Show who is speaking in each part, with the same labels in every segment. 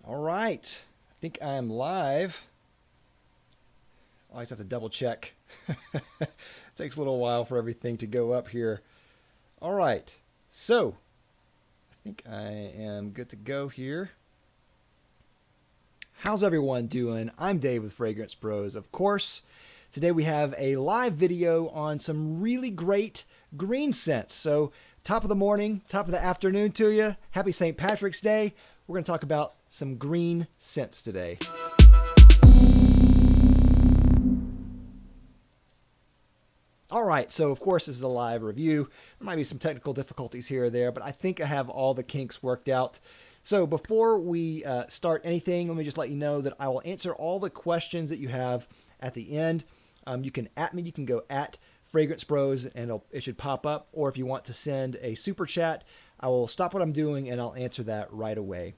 Speaker 1: All right. I think I'm live. Always have to double check. It takes a little while for everything to go up here. All right. So, I think I am good to go here. How's everyone doing? I'm Dave with Fragrance Bros. Of course, today we have a live video on some really great green scents. So, top of the morning, top of the afternoon to you. Happy St. Patrick's Day. We're going to talk about some green scents today. All right, so of course this is a live review. There might be some technical difficulties here or there, but I think I have all the kinks worked out. So before we start anything, let me just let you know that I will answer all the questions that you have at the end. You can @ me, you can go @ Fragrance Bros, and it should pop up. Or if you want to send a super chat, I will stop what I'm doing and I'll answer that right away.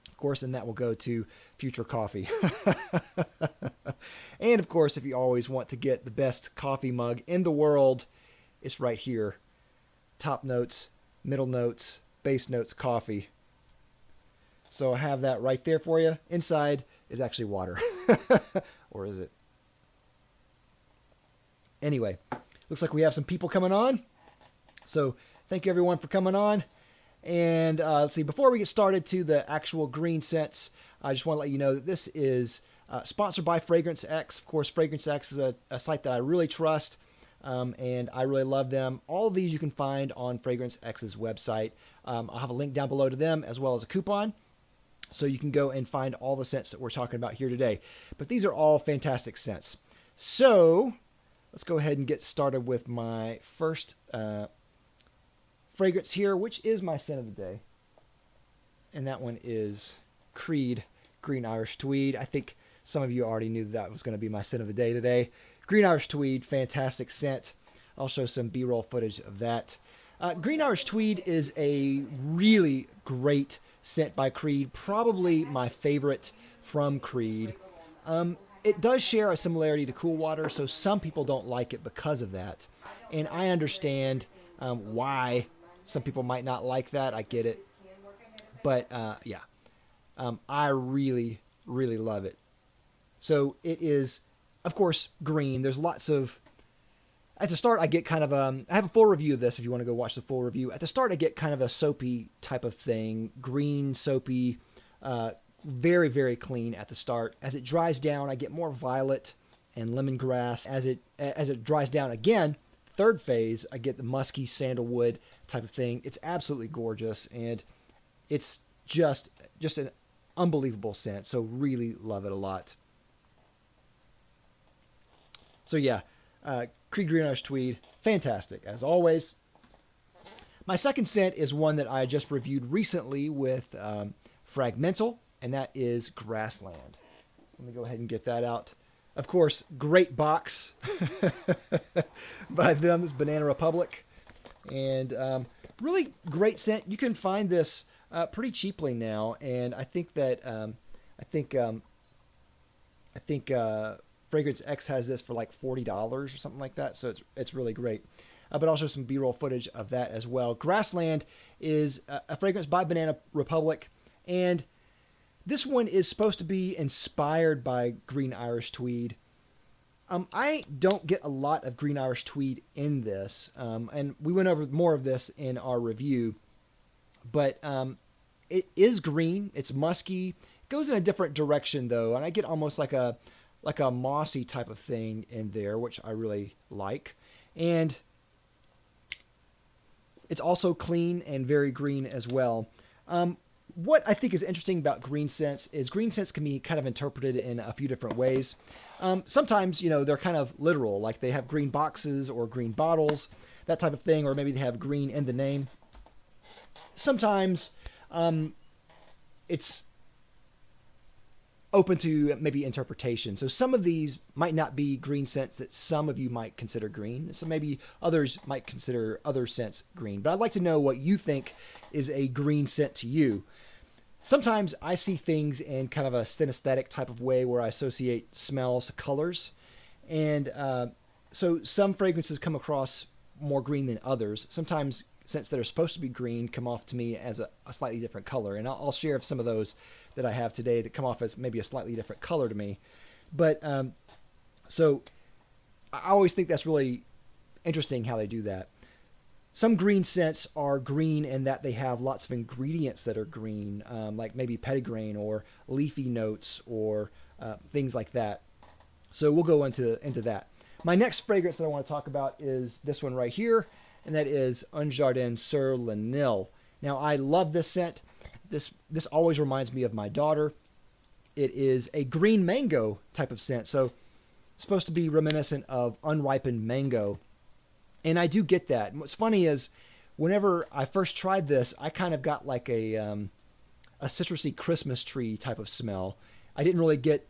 Speaker 1: Of course, and that will go to future coffee. And of course, if you always want to get the best coffee mug in the world, it's right here. Top notes, middle notes, base notes, coffee. So I have that right there for you. Inside is actually water. Or is it? Anyway, looks like we have some people coming on. So thank you everyone for coming on. And let's see, before we get started to the actual green scents, I just want to let you know that this is sponsored by Fragrance X. Of course, Fragrance X is a site that I really trust, and I really love them. All of these you can find on Fragrance X's website. I'll have a link down below to them as well as a coupon, so you can go and find all the scents that we're talking about here today. But these are all fantastic scents. So let's go ahead and get started with my first fragrance here, which is my scent of the day. And that one is Creed Green Irish Tweed. I think some of you already knew that was going to be my scent of the day today. Green Irish Tweed, fantastic scent. I'll show some B-roll footage of that. Green Irish Tweed is a really great scent by Creed, probably my favorite from Creed. It does share a similarity to Cool Water, so some people don't like it because of that. And I understand why some people might not like that. I get it. But, yeah. I really, really love it. So it is, of course, green. There's lots of... At the start, I get kind of I have a full review of this if you want to go watch the full review. At the start, I get kind of a soapy type of thing. Green, soapy, very, very clean at the start. As it dries down, I get more violet and lemongrass. As it dries down again, third phase, I get the musky sandalwood type of thing. It's absolutely gorgeous, and it's just an unbelievable scent. So really love it a lot. So yeah, Creed Green Irish Tweed, fantastic as always. My second scent is one that I just reviewed recently with Fragmental, and that is Grassland. Let me go ahead and get that out. Of course, great box by them, this Banana Republic, and really great scent. You can find this pretty cheaply now, and I think that Fragrance X has this for like $40 or something like that. So it's really great. But also some B-roll footage of that as well. Grassland is a fragrance by Banana Republic, and this one is supposed to be inspired by Green Irish Tweed. I don't get a lot of Green Irish Tweed in this, and we went over more of this in our review. But it is green. It's musky. It goes in a different direction though, and I get almost like a mossy type of thing in there, which I really like. And it's also clean and very green as well. What I think is interesting about green scents is green scents can be kind of interpreted in a few different ways. Sometimes, they're kind of literal, like they have green boxes or green bottles, that type of thing, or maybe they have green in the name. Sometimes it's open to maybe interpretation. So some of these might not be green scents that some of you might consider green. So maybe others might consider other scents green. But I'd like to know what you think is a green scent to you. Sometimes I see things in kind of a synesthetic type of way where I associate smells to colors. And so some fragrances come across more green than others. Sometimes scents that are supposed to be green come off to me as a slightly different color. And I'll share some of those that I have today that come off as maybe a slightly different color to me. But so I always think that's really interesting how they do that. Some green scents are green in that they have lots of ingredients that are green, like maybe petitgrain or leafy notes or things like that. So we'll go into that. My next fragrance that I want to talk about is this one right here, and that is Unjardin sur le Nil. Now, I love this scent. This always reminds me of my daughter. It is a green mango type of scent, so it's supposed to be reminiscent of unripened mango. And I do get that. And what's funny is whenever I first tried this, I kind of got like a citrusy Christmas tree type of smell. I didn't really get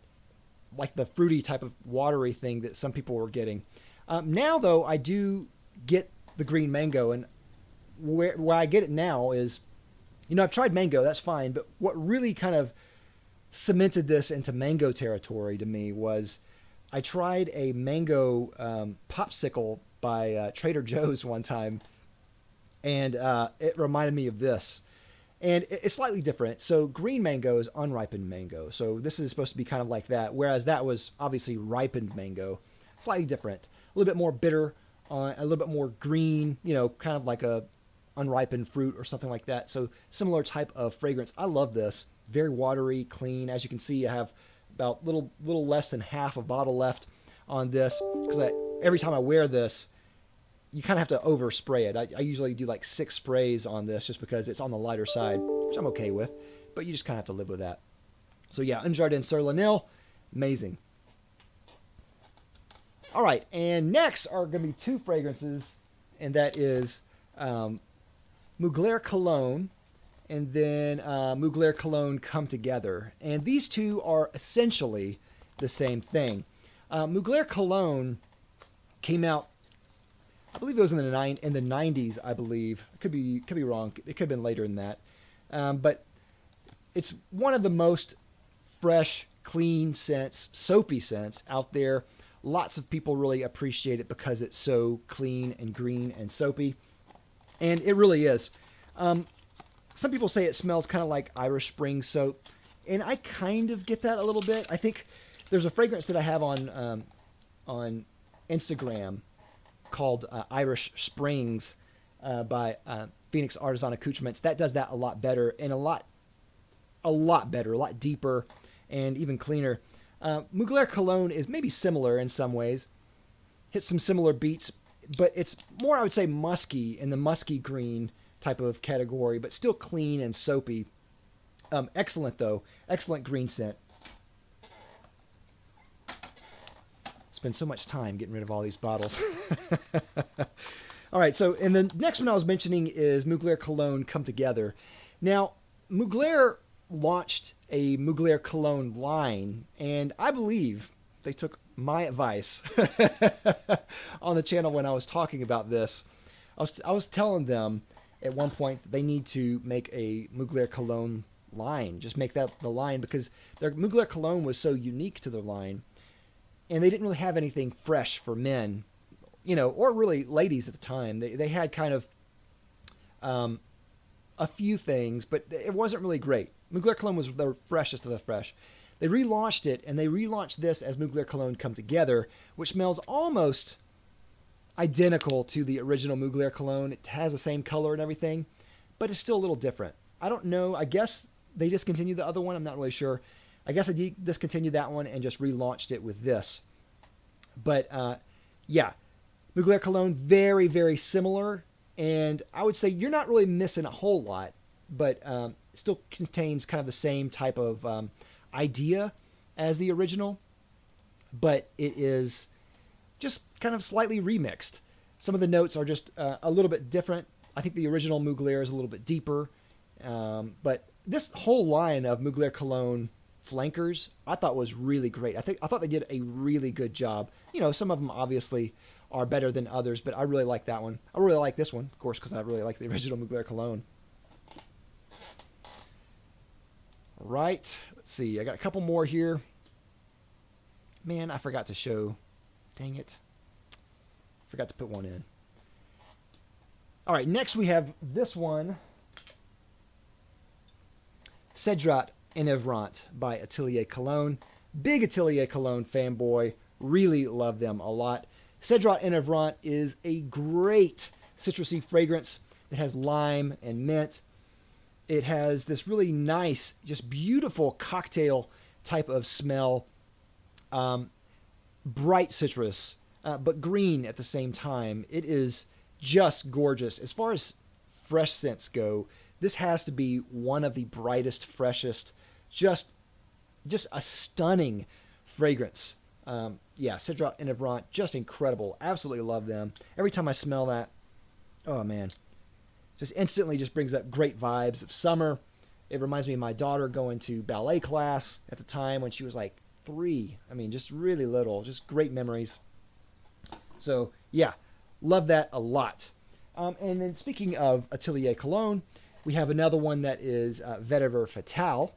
Speaker 1: like the fruity type of watery thing that some people were getting. Now, though, I do get the green mango. And where I get it now is, I've tried mango, that's fine. But what really kind of cemented this into mango territory to me was I tried a mango popsicle by Trader Joe's one time, and it reminded me of this. And it's slightly different. So green mango is unripened mango. So this is supposed to be kind of like that, whereas that was obviously ripened mango. Slightly different. A little bit more bitter, a little bit more green, kind of like a unripened fruit or something like that. So similar type of fragrance. I love this. Very watery, clean. As you can see, I have about little less than half a bottle left on this, because every time I wear this, you kind of have to overspray it. I usually do like 6 sprays on this just because it's on the lighter side, which I'm okay with, but you just kind of have to live with that. So yeah, Unjardin sur le Nil, amazing. All right, and next are going to be 2 fragrances, and that is Mugler Cologne and then Mugler Cologne Come Together. And these 2 are essentially the same thing. Mugler Cologne came out, I believe it was in the 90s, I believe. Could be wrong. It could have been later than that. But it's one of the most fresh, clean scents, soapy scents out there. Lots of people really appreciate it because it's so clean and green and soapy. And it really is. Some people say it smells kind of like Irish Spring soap. And I kind of get that a little bit. I think there's a fragrance that I have on Instagram called Irish Springs by Phoenix Artisan Accoutrements. That does that a lot better and a lot better, a lot deeper, and even cleaner. Mugler Cologne is maybe similar in some ways, hits some similar beats, but it's more, I would say, musky in the musky green type of category, but still clean and soapy. Excellent though, excellent green scent. Spend so much time getting rid of all these bottles. All right, so and the next one I was mentioning is Mugler Cologne Come Together. Now, Mugler launched a Mugler Cologne line, and I believe they took my advice on the channel when I was talking about this. I was telling them at one point that they need to make a Mugler Cologne line, just make that the line, because their Mugler Cologne was so unique to their line. And they didn't really have anything fresh for men, or really ladies at the time. They had kind of a few things, but it wasn't really great. Mugler Cologne was the freshest of the fresh. They relaunched it, and they relaunched this as Mugler Cologne Come Together, which smells almost identical to the original Mugler Cologne. It has the same color and everything, but it's still a little different. I don't know. I guess they discontinued the other one. I'm not really sure. I guess I discontinued that one and just relaunched it with this. But, yeah, Mugler Cologne, very, very similar. And I would say you're not really missing a whole lot, but still contains kind of the same type of idea as the original. But it is just kind of slightly remixed. Some of the notes are just a little bit different. I think the original Mugler is a little bit deeper. But this whole line of Mugler Cologne flankers I thought was really great. I thought they did a really good job. Some of them obviously are better than others, but I really like that one. I really like this one, of course, because I really like the original Mugler Cologne. All right, let's see. I got a couple more here. Man, I forgot to show. Dang it. Forgot to put one in. All right, next we have this one, Cedrot and Evrant by Atelier Cologne. Big Atelier Cologne fanboy. Really love them a lot. Cedrot and Evrant is a great citrusy fragrance that has lime and mint. It has this really nice, just beautiful cocktail type of smell. Bright citrus, but green at the same time. It is just gorgeous. As far as fresh scents go, this has to be one of the brightest, freshest, just a stunning fragrance. Yeah, Cedrot and Evrant, just incredible. Absolutely love them. Every time I smell that, oh man, just instantly just brings up great vibes of summer. It reminds me of my daughter going to ballet class at the time when she was like 3. I mean, just really little, just great memories. So yeah, love that a lot. And then speaking of Atelier Cologne, we have another one that is Vetiver Fatale.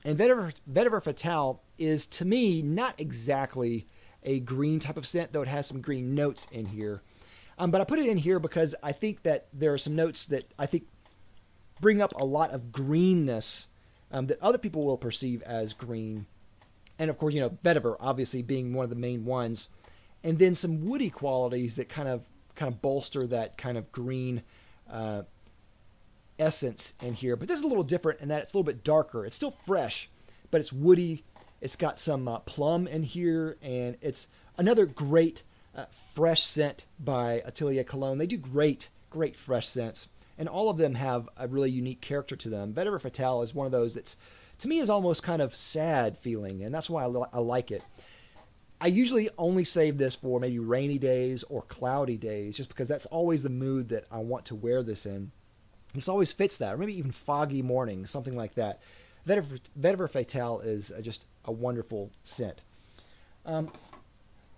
Speaker 1: And Vetiver Fatale is, to me, not exactly a green type of scent, though it has some green notes in here. But I put it in here because I think that there are some notes that I think bring up a lot of greenness that other people will perceive as green. And of course, you know, vetiver obviously being one of the main ones. And then some woody qualities that kind of bolster that kind of green essence in here. But this is a little different in that it's a little bit darker. It's still fresh, but it's woody. It's got some plum in here, and it's another great fresh scent by Atelier Cologne. They do great fresh scents, and all of them have a really unique character to them. Vetiver Fatale is one of those that's, to me, is almost kind of sad feeling, and that's why I like it. I usually only save this for maybe rainy days or cloudy days, just because that's always the mood that I want to wear this in. This always fits that, or maybe even foggy mornings, something like that. Vetiver Fatale is just a wonderful scent. And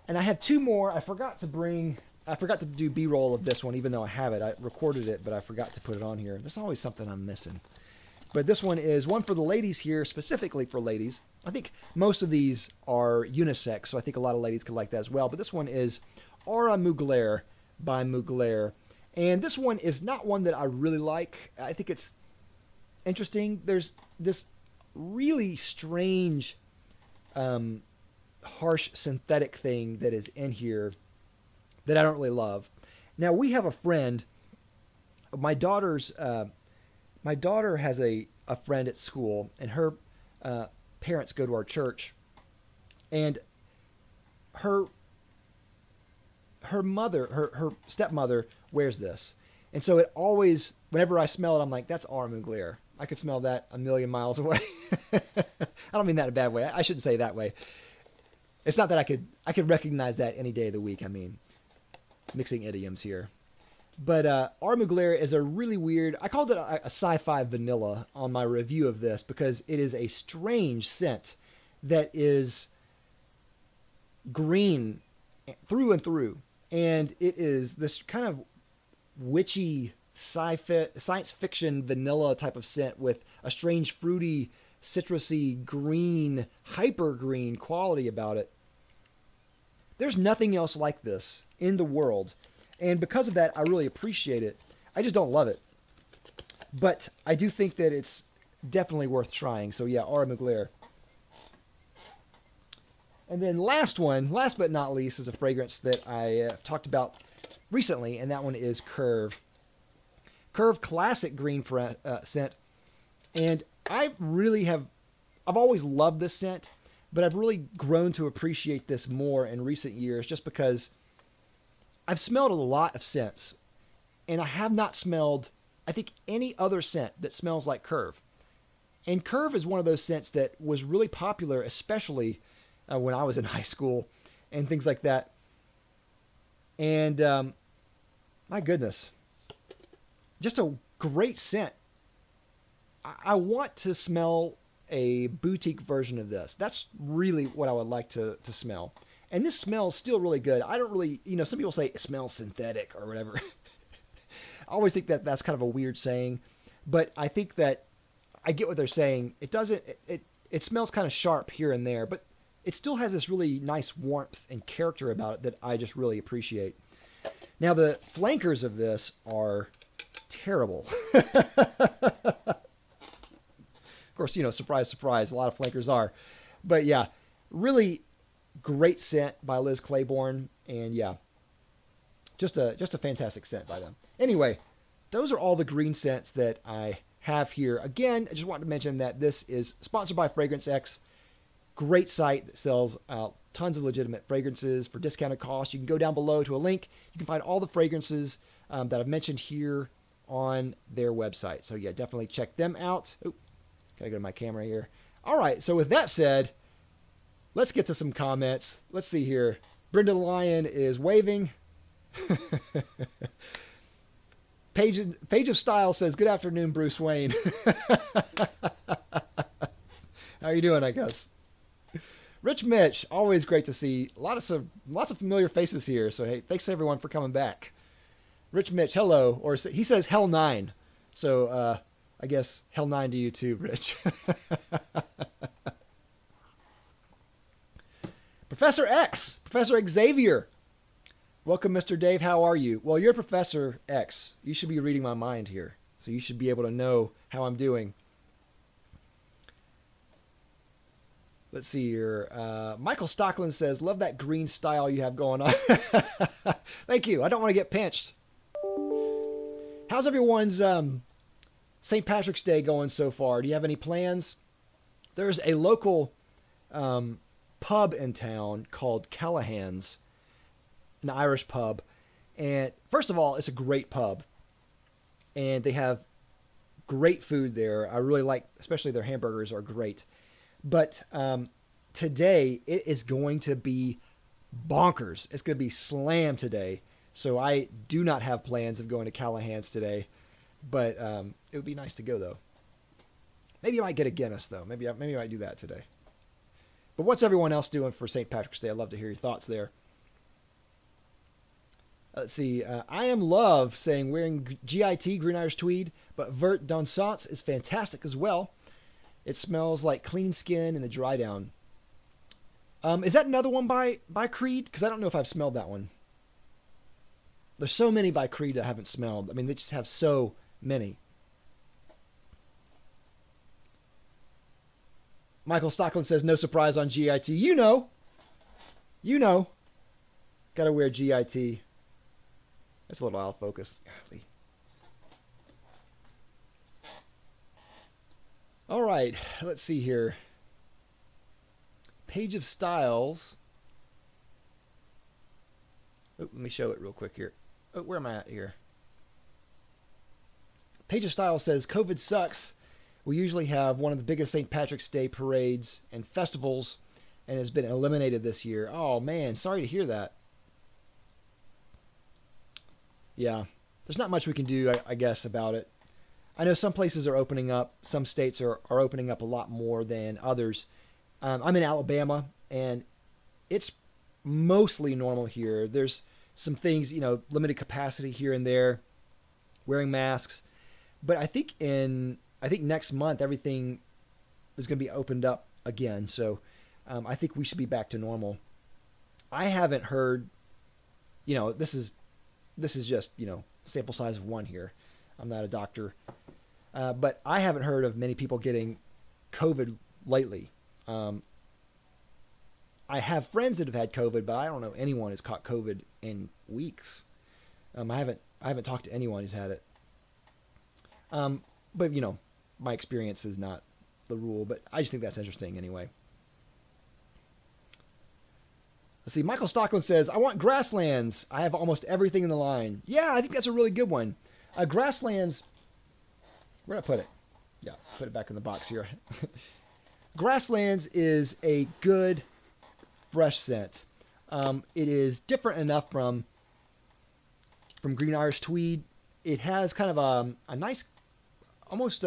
Speaker 1: I have 2 more. I forgot to do B-roll of this one, even though I have it. I recorded it, but I forgot to put it on here. There's always something I'm missing. But this one is one for the ladies here, specifically for ladies. I think most of these are unisex, so I think a lot of ladies could like that as well. But this one is Aura Mugler by Mugler. And this one is not one that I really like. I think it's interesting. There's this really strange, harsh synthetic thing that is in here that I don't really love. Now, we have a friend. My daughter has a friend at school, and her parents go to our church, and her stepmother wears this. And so it always, whenever I smell it, I'm like, that's Aura Mugler. I could smell that a million miles away. I don't mean that in a bad way. I shouldn't say it that way. It's not that I could recognize that any day of the week. I mean, mixing idioms here. But Aura Mugler is a really weird, I called it a Sci-Fi Vanilla on my review of this because it is a strange scent that is green through and through. And it is this kind of witchy science fiction vanilla type of scent with a strange fruity, citrusy, green, hyper green quality about it. There's nothing else like this in the world. And because of that, I really appreciate it. I just don't love it. But I do think that it's definitely worth trying. So yeah, Aura Mugler. And then last but not least, is a fragrance that I talked about recently, and that one is Curve. Curve classic green scent. And I've always loved this scent, but I've really grown to appreciate this more in recent years just because I've smelled a lot of scents, and I have not smelled, I think, any other scent that smells like Curve. And Curve is one of those scents that was really popular, especially when I was in high school and things like that. And my goodness, just a great scent. I want to smell a boutique version of this. That's really what I would like to smell. And this smells still really good. I don't really, some people say it smells synthetic or whatever. I always think that that's kind of a weird saying, but I think that I get what they're saying. It doesn't, it smells kind of sharp here and there, but it still has this really nice warmth and character about it that I just really appreciate. Now, the flankers of this are terrible. Of course, surprise, surprise, a lot of flankers are. But yeah, really great scent by Liz Claiborne. And yeah, just a fantastic scent by them. Anyway, those are all the green scents that I have here. Again, I just wanted to mention that this is sponsored by Fragrance X. Great site that sells tons of legitimate fragrances for discounted costs. You can go down below to a link. You can find all the fragrances that I've mentioned here on their website. So yeah, definitely check them out. Oh, gotta go to my camera here. All right, so with that said, let's get to some comments. Let's see here. Brenda Lyon is waving. Page of Style says, "Good afternoon, Bruce Wayne." How are you doing, I guess? Rich Mitch, always great to see. Lots of familiar faces here. So hey, thanks everyone for coming back. Rich Mitch, hello, or he says hell 9. So I guess hell 9 to you too, Rich. Professor X, Professor Xavier. Welcome, Mr. Dave. How are you? Well, you're Professor X. You should be reading my mind here. So you should be able to know how I'm doing. Let's see here. Michael Stockland says, "Love that green style you have going on." Thank you. I don't want to get pinched. How's everyone's St. Patrick's Day going so far? Do you have any plans? There's a local pub in town called Callahan's, an Irish pub. And first of all, it's a great pub. And they have great food there. I really like, especially their hamburgers are great. But today, it is going to be bonkers. It's going to be slammed today. So I do not have plans of going to Callahan's today. But it would be nice to go, though. Maybe I might get a Guinness, though. Maybe I might do that today. But what's everyone else doing for St. Patrick's Day? I'd love to hear your thoughts there. Let's see. I am Love saying wearing GIT, Green Irish Tweed, but Vert Dansance is fantastic as well. It smells like clean skin and a dry down. Is that another one by Creed? Because I don't know if I've smelled that one. There's so many by Creed I haven't smelled. I mean, they just have so many. Michael Stockland says, "No surprise on GIT." You know. Got to wear GIT. That's a little out of focus. Golly. All right, let's see here. Page of Styles. Oh, let me show it real quick here. Oh, where am I at here? Page of Styles says, "COVID sucks. We usually have one of the biggest St. Patrick's Day parades and festivals and has been eliminated this year." Oh, man, sorry to hear that. Yeah, there's not much we can do, I guess, about it. I know some places are opening up. Some states are opening up a lot more than others. I'm in Alabama, and it's mostly normal here. There's some things, limited capacity here and there, wearing masks. But I think next month everything is going to be opened up again. So I think we should be back to normal. I haven't heard, this is just, sample size of 1 here. I'm not a doctor. But I haven't heard of many people getting COVID lately. I have friends that have had COVID, but I don't know anyone who's caught COVID in weeks. I haven't talked to anyone who's had it. But my experience is not the rule, but I just think that's interesting anyway. Let's see. Michael Stockland says, "I want Grasslands. I have almost everything in the line." Yeah, I think that's a really good one. Grasslands. Where did I put it? Yeah, put it back in the box here. Grasslands is a good, fresh scent. It is different enough from Green Irish Tweed. It has kind of a nice, almost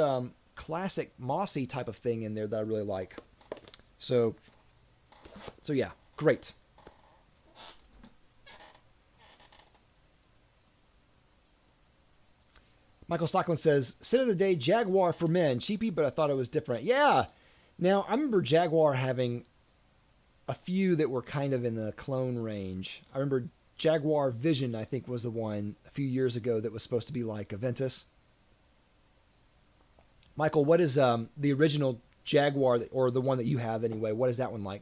Speaker 1: classic mossy type of thing in there that I really like. So yeah, great. Michael Stockland says, "Scent of the day, Jaguar for men. Cheapy, but I thought it was different." Yeah. Now, I remember Jaguar having a few that were kind of in the clone range. I remember Jaguar Vision, I think, was the one a few years ago that was supposed to be like a Ventus. Michael, what is the original Jaguar, or the one that you have anyway? What is that one like?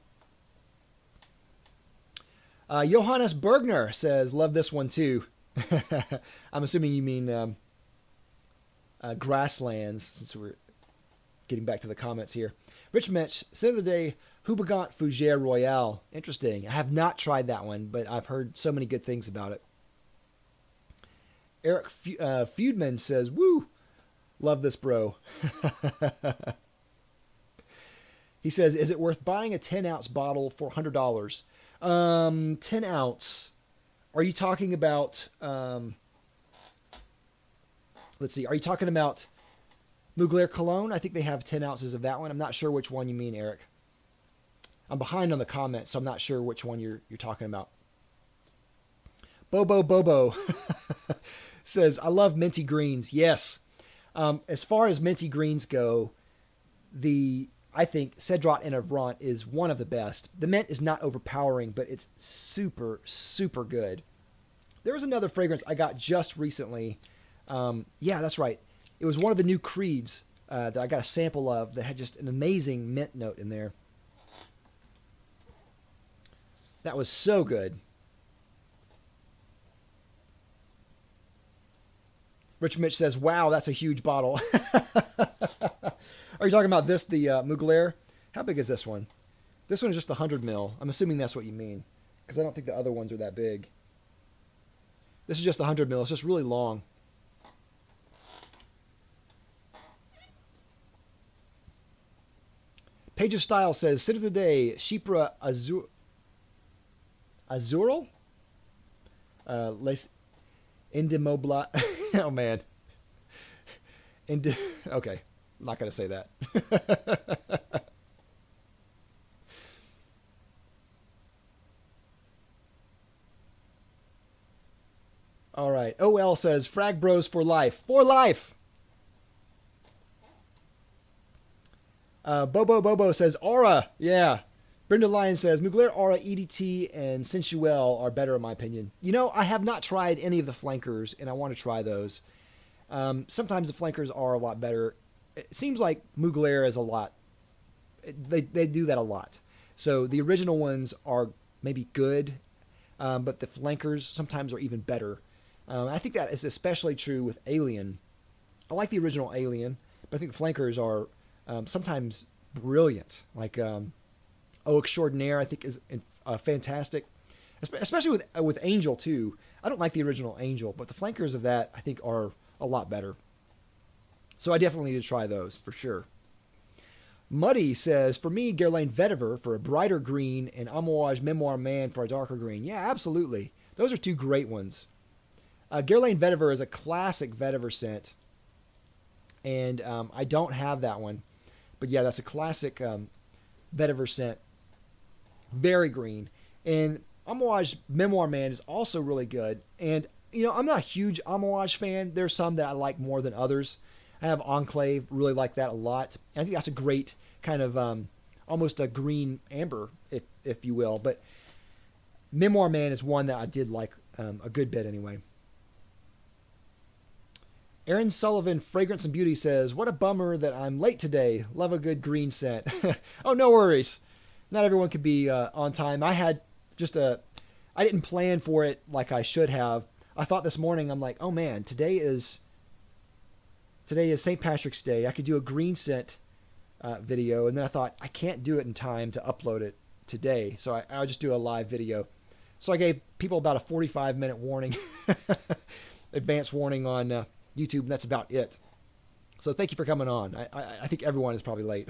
Speaker 1: Johannes Bergner says, love this one too. I'm assuming you mean Grasslands, since we're getting back to the comments here. Rich Mitch, scent of the day, Houbagot Fougere Royale. Interesting. I have not tried that one, but I've heard so many good things about it. Eric Feudman says, woo, love this, bro. He says, is it worth buying a 10-ounce bottle for $100? 10 ounce. Are you talking about, let's see, are you talking about Mugler Cologne? I think they have 10 ounces of that one. I'm not sure which one you mean, Eric. I'm behind on the comments, so I'm not sure which one you're talking about. Bobo says, I love minty greens. Yes. As far as minty greens go, I think Cedrot and Evrant is one of the best. The mint is not overpowering, but it's super, super good. There was another fragrance I got just recently. Yeah, that's right. It was one of the new Creeds that I got a sample of that had just an amazing mint note in there. That was so good. Rich Mitch says, wow, that's a huge bottle. Are you talking about this, the Mugler? How big is this one? This one is just 100 mil. I'm assuming that's what you mean, because I don't think the other ones are that big. This is just 100 mil. It's just really long. Page of Style says, scent of the day, Chypre Azural? Les Indimobla. Oh, man. Okay. I'm not going to say that. All right. OL says, Frag Bros for life. For life! Bobo says, Aura. Yeah. Brenda Lyon says, Mugler Aura, EDT, and Sensuel are better in my opinion. You know, I have not tried any of the flankers, and I want to try those. Sometimes the flankers are a lot better. It seems like Mugler is a lot. They do that a lot. So the original ones are maybe good, but the flankers sometimes are even better. I think that is especially true with Alien. I like the original Alien, but I think the flankers are sometimes brilliant. Like Eau Extraordinaire, I think, is fantastic, especially with Angel too. I don't like the original Angel, but the flankers of that I think are a lot better. So I definitely need to try those for sure. Muddy says, for me, Guerlain Vetiver for a brighter green and Amouage Memoir Man for a darker green. Yeah, absolutely. Those are two great ones. Guerlain Vetiver is a classic Vetiver scent, and I don't have that one. But yeah, that's a classic Vetiver scent. Very green. And Amouage Memoir Man is also really good. And, you know, I'm not a huge Amouage fan. There's some that I like more than others. I have Enclave, really like that a lot. I think that's a great kind of almost a green amber, if you will. But Memoir Man is one that I did like a good bit anyway. Aaron Sullivan, Fragrance and Beauty says, what a bummer that I'm late today. Love a good green scent. Oh, no worries. Not everyone could be on time. I had just I didn't plan for it like I should have. I thought this morning, I'm like, oh man, today is St. Patrick's Day. I could do a green scent video. And then I thought, I can't do it in time to upload it today. So I'll just do a live video. So I gave people about a 45-minute warning, advance warning on YouTube, and that's about it. So thank you for coming on. I think everyone is probably late.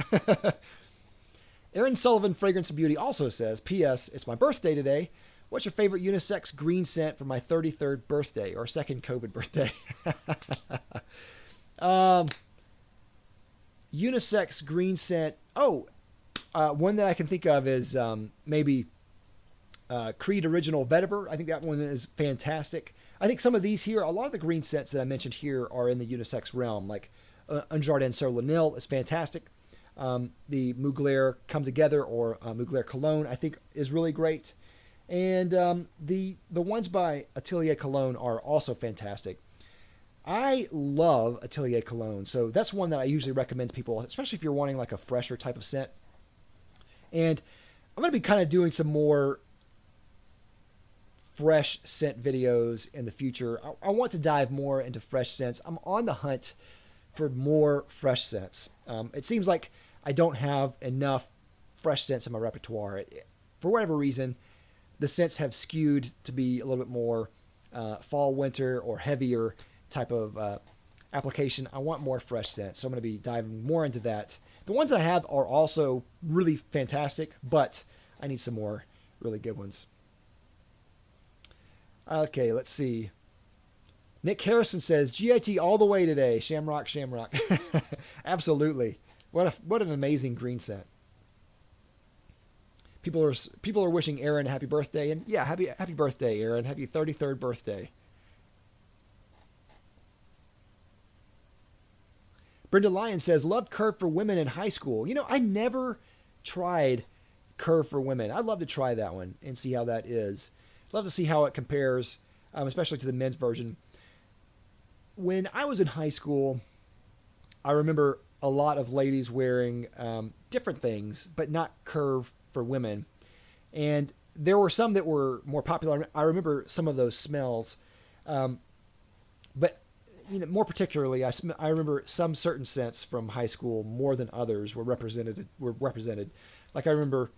Speaker 1: Aaron Sullivan, Fragrance and Beauty, also says, P.S. It's my birthday today. What's your favorite unisex green scent for my 33rd birthday or second COVID birthday? Unisex green scent. Oh, one that I can think of is maybe Creed Original Vetiver. I think that one is fantastic. I think some of these here, a lot of the green scents that I mentioned here are in the unisex realm, like Unjardin Sur Lanil is fantastic. The Mugler Come Together or Mugler Cologne, I think, is really great. And the ones by Atelier Cologne are also fantastic. I love Atelier Cologne, so that's one that I usually recommend to people, especially if you're wanting like a fresher type of scent. And I'm going to be kind of doing some more fresh scent videos in the future. I want to dive more into fresh scents. I'm on the hunt for more fresh scents. It seems like I don't have enough fresh scents in my repertoire. For whatever reason, the scents have skewed to be a little bit more fall, winter, or heavier type of application. I want more fresh scents, so I'm going to be diving more into that. The ones that I have are also really fantastic, but I need some more really good ones. Okay, let's see. Nick Harrison says, GIT all the way today. Shamrock, shamrock. Absolutely. What an amazing green scent. People are wishing Aaron a happy birthday, and yeah, happy birthday, Aaron. Happy 33rd birthday. Brenda Lyon says, loved Curve for Women in high school. You know, I never tried Curve for Women. I'd love to try that one and see how that is. Love to see how it compares, especially to the men's version. When I was in high school, I remember a lot of ladies wearing different things, but not Curve for Women. And there were some that were more popular. I remember some of those smells. But you know, more particularly, I remember some certain scents from high school more than others were represented. Like I remember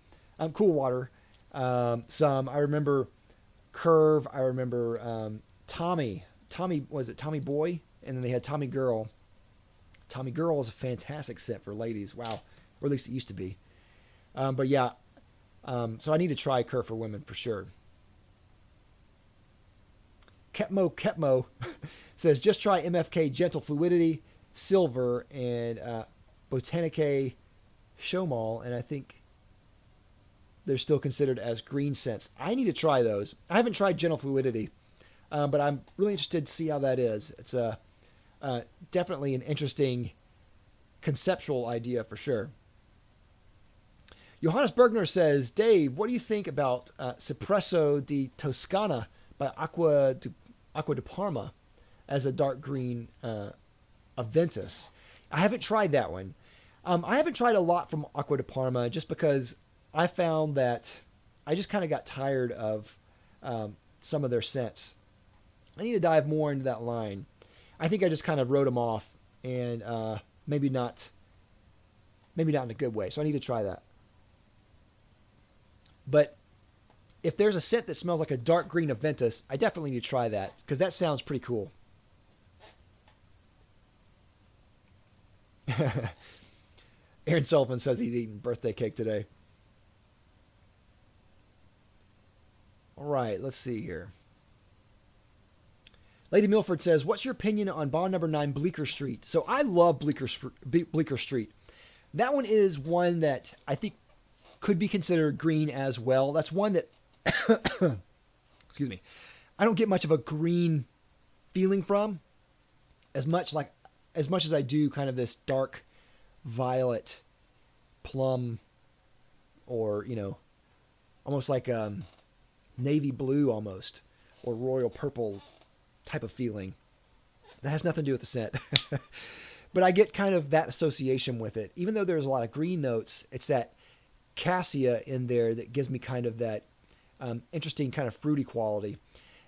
Speaker 1: Cool Water. Some I remember Curve. I remember Tommy. Was it Tommy Boy? And then they had Tommy Girl. Tommy Girl is a fantastic scent for ladies. Wow, or at least it used to be. But yeah, so I need to try Curve for Women for sure. Kepmo says, just try MFK Gentle Fluidity, Silver, and Botanique Showmall, and I think they're still considered as green scents. I need to try those. I haven't tried Gentle Fluidity, but I'm really interested to see how that is. It's definitely an interesting conceptual idea for sure. Johannes Bergner says, Dave, what do you think about Cipresso di Toscana by Acqua di Parma as a dark green Aventus? I haven't tried that one. I haven't tried a lot from Acqua di Parma just because I found that I just kind of got tired of some of their scents. I need to dive more into that line. I think I just kind of wrote them off, and maybe not in a good way. So I need to try that. But if there's a scent that smells like a dark green Aventus, I definitely need to try that because that sounds pretty cool. Aaron Sullivan says he's eating birthday cake today. All right, let's see here. Lady Milford says, what's your opinion on Bond number 9, Bleeker Street? So I love Bleeker Street. That one is one that I think could be considered green as well. That's one that, excuse me, I don't get much of a green feeling from as much as I do kind of this dark violet plum, or, you know, almost like navy blue almost, or royal purple type of feeling. That has nothing to do with the scent. But I get kind of that association with it. Even though there's a lot of green notes, it's that cassia in there that gives me kind of that interesting kind of fruity quality.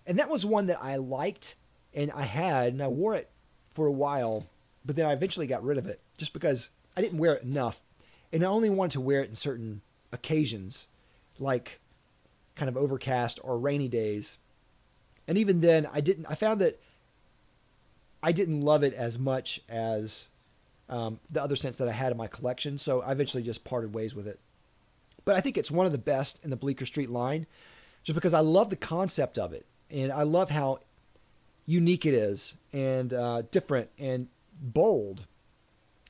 Speaker 1: And that was one that I liked, and I wore it for a while, but then I eventually got rid of it just because I didn't wear it enough. And I only wanted to wear it in certain occasions, like kind of overcast or rainy days. And even then, I found that I didn't love it as much as the other scents that I had in my collection, so I eventually just parted ways with it. But I think it's one of the best in the Bleeker Street line, just because I love the concept of it, and I love how unique it is, and different, and bold,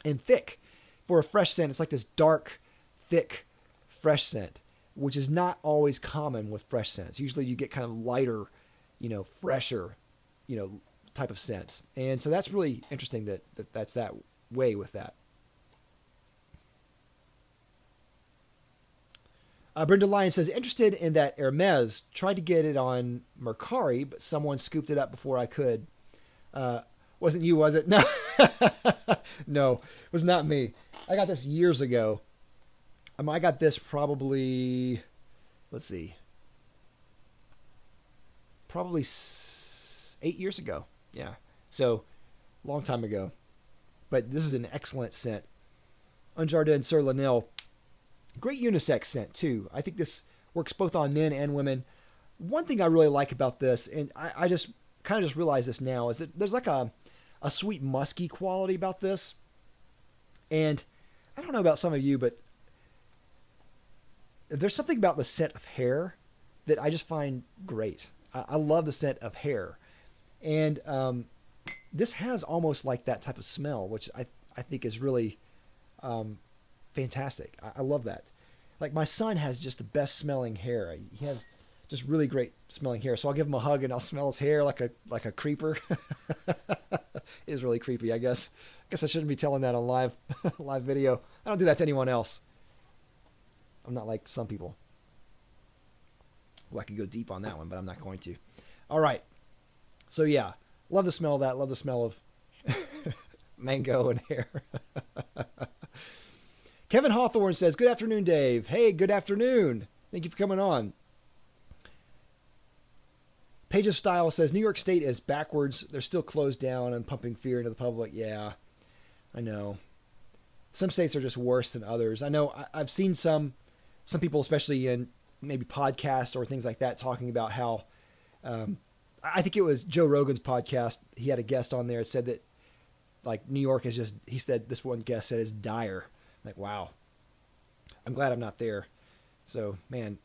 Speaker 1: and thick. For a fresh scent, it's like this dark, thick, fresh scent, which is not always common with fresh scents. Usually you get kind of lighter, fresher, type of scents. And so that's really interesting that's that way with that. Brenda Lyon says, interested in that Hermes. Tried to get it on Mercari, but someone scooped it up before I could. Wasn't you, was it? No. No, it was not me. I got this years ago. I got this probably, let's see, probably 8 years ago. Yeah. So, long time ago. But this is an excellent scent. Unjardin sur Lanil. Great unisex scent, too. I think this works both on men and women. One thing I really like about this, and I just kind of just realized this now, is that there's like a sweet musky quality about this. And I don't know about some of you, but there's something about the scent of hair that I just find great. I love the scent of hair. And this has almost like that type of smell, which I think is really fantastic. I love that. Like my son has just the best smelling hair. He has just really great smelling hair. So I'll give him a hug and I'll smell his hair like a creeper. It is really creepy, I guess. I guess I shouldn't be telling that on live video. I don't do that to anyone else. I'm not like some people. Well, I could go deep on that one, but I'm not going to. All right. So yeah, love the smell of that. Love the smell of mango and hair. Kevin Hawthorne says, good afternoon, Dave. Hey, good afternoon. Thank you for coming on. Page of Style says, New York State is backwards. They're still closed down and pumping fear into the public. Yeah, I know. Some states are just worse than others. I know I've seen some people, especially in maybe podcasts or things like that, talking about how, I think it was Joe Rogan's podcast. He had a guest on there that said that, like, New York is just, he said, this one guest said, is dire. Like, wow. I'm glad I'm not there. So, man,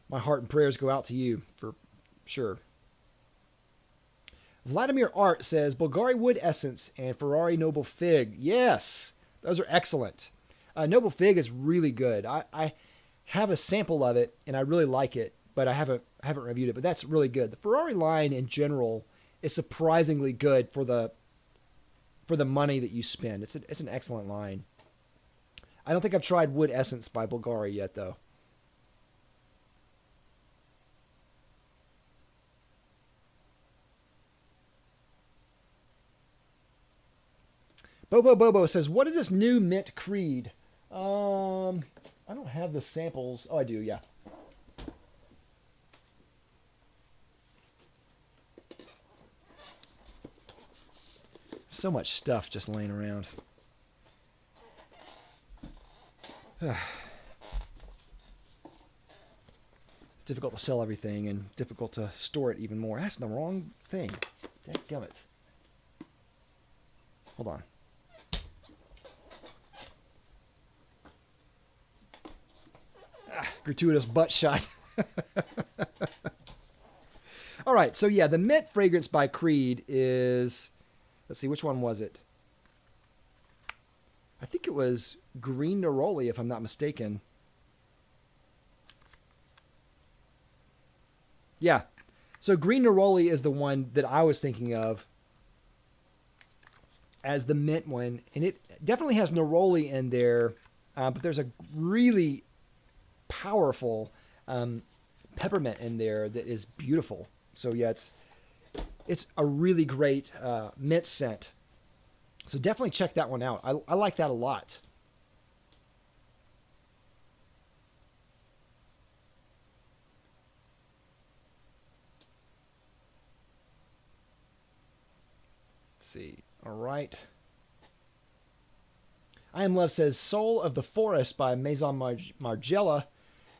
Speaker 1: my heart and prayers go out to you for sure. Vladimir Art says, Bulgari Wood Essence and Ferrari Noble Fig. Yes, those are excellent. Noble Fig is really good. I have a sample of it, and I really like it, but I haven't reviewed it, but that's really good. The Ferrari line in general is surprisingly good for the money that you spend. It's an excellent line. I don't think I've tried Wood Essence by Bulgari yet, though. Bobo says, what is this new mint Creed? I don't have the samples. Oh, I do, yeah. So much stuff just laying around. Difficult to sell everything and difficult to store it even more. That's the wrong thing. Dadgummit. Hold on. Gratuitous butt shot. All right, so yeah, the mint fragrance by Creed is, let's see, which one was it? I think it was Green Neroli, if I'm not mistaken. Yeah, so Green Neroli is the one that I was thinking of as the mint one, and it definitely has Neroli in there, but there's a really powerful peppermint in there that is beautiful. So yeah, it's a really great mint scent. So definitely check that one out. I like that a lot. Let's see. All right. I Am Love says Soul of the Forest by Maison Margiela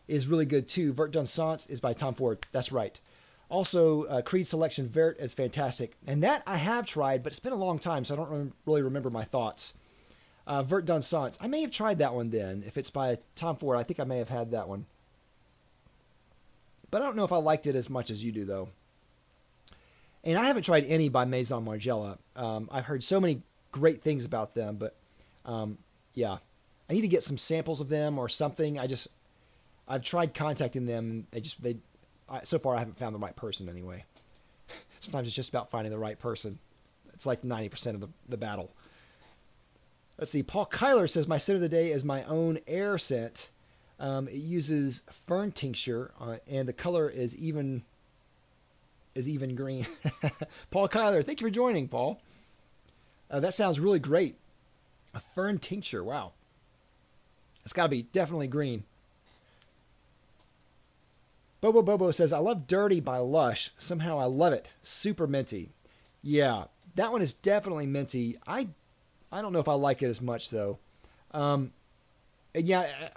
Speaker 1: is really good too. Vert d'Encens is by Tom Ford. That's right. Also, Creed Selection Vert is fantastic. And that I have tried, but it's been a long time, so I don't really remember my thoughts. Vert d'Encens. I may have tried that one then. If it's by Tom Ford, I think I may have had that one. But I don't know if I liked it as much as you do, though. And I haven't tried any by Maison Margiela. I've heard so many great things about them, but yeah. I need to get some samples of them or something. I've tried contacting them. So far I haven't found the right person anyway. Sometimes it's just about finding the right person. It's like 90% of the battle. Let's see. Paul Kyler says, my scent of the day is my own air scent. It uses fern tincture, and the color is even green. Paul Kyler, thank you for joining, Paul. That sounds really great. A fern tincture, wow. It's got to be definitely green. Bobo says, I love Dirty by Lush. Somehow I love it. Super minty. Yeah, that one is definitely minty. I don't know if I like it as much, though. Yeah,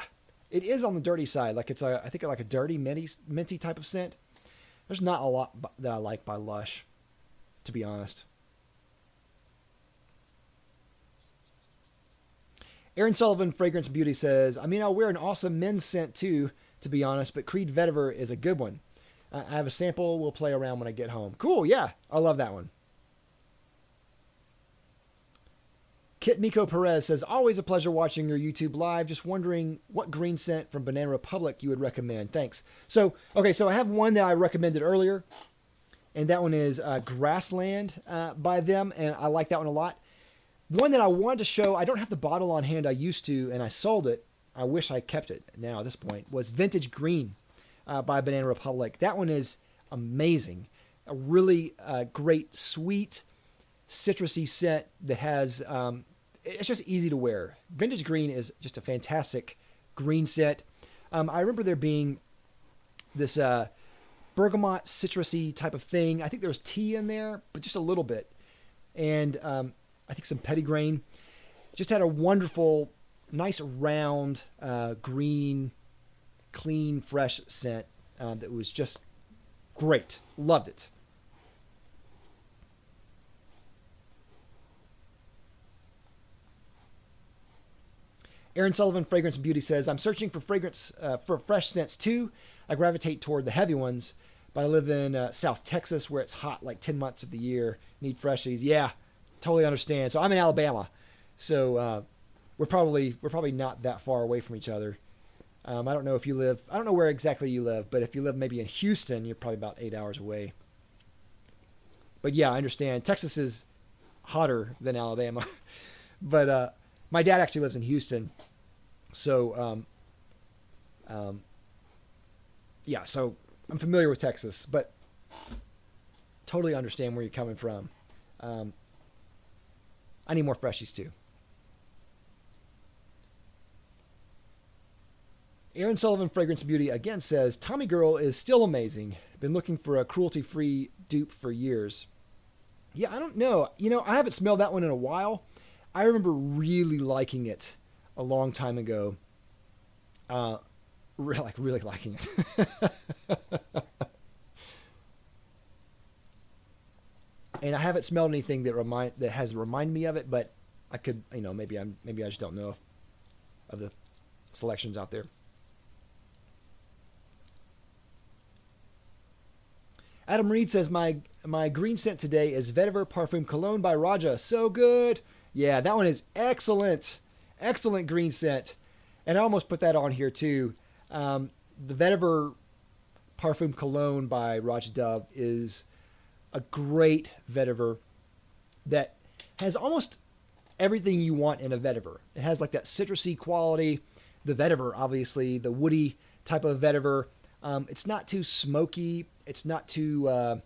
Speaker 1: it is on the dirty side. Like I think like a dirty minty type of scent. There's not a lot that I like by Lush, to be honest. Aaron Sullivan, Fragrance Beauty says, I mean, I'll wear an awesome men's scent too, to be honest, but Creed Vetiver is a good one. I have a sample. We'll play around when I get home. Cool, yeah. I love that one. Kit Miko Perez says, always a pleasure watching your YouTube live. Just wondering what green scent from Banana Republic you would recommend. Thanks. So I have one that I recommended earlier, and that one is Grassland by them, and I like that one a lot. One that I wanted to show, I don't have the bottle on hand. I used to, and I sold it. I wish I kept it now at this point, was Vintage Green by Banana Republic. That one is amazing. A really great, sweet, citrusy scent that has, it's just easy to wear. Vintage Green is just a fantastic green scent. I remember there being this bergamot citrusy type of thing. I think there was tea in there, but just a little bit. And I think some petitgrain. Just had a wonderful, nice round, green, clean, fresh scent that was just great. Loved it. Aaron Sullivan, Fragrance and Beauty says, I'm searching for fragrance for fresh scents too. I gravitate toward the heavy ones, but I live in South Texas where it's hot like 10 months of the year. Need freshies. Yeah, totally understand. So I'm in Alabama, so we're probably not that far away from each other. I don't know where exactly you live, but if you live maybe in Houston, you're probably about 8 hours away. But yeah, I understand. Texas is hotter than Alabama, but my dad actually lives in Houston, so yeah, so I'm familiar with Texas, but totally understand where you're coming from. I need more freshies too. Aaron Sullivan, Fragrance Beauty, again says, Tommy Girl is still amazing. Been looking for a cruelty-free dupe for years. Yeah, I don't know. I haven't smelled that one in a while. I remember really liking it a long time ago. Really liking it. And I haven't smelled anything that has reminded me of it, but I could, maybe I just don't know of the selections out there. Adam Reed says, my green scent today is Vetiver Perfume Cologne by Raja. So good. Yeah, that one is excellent. Excellent green scent. And I almost put that on here too. The Vetiver Perfume Cologne by Raja Dove is a great vetiver that has almost everything you want in a vetiver. It has like that citrusy quality. The vetiver, obviously, the woody type of vetiver. It's not too smoky. It's not too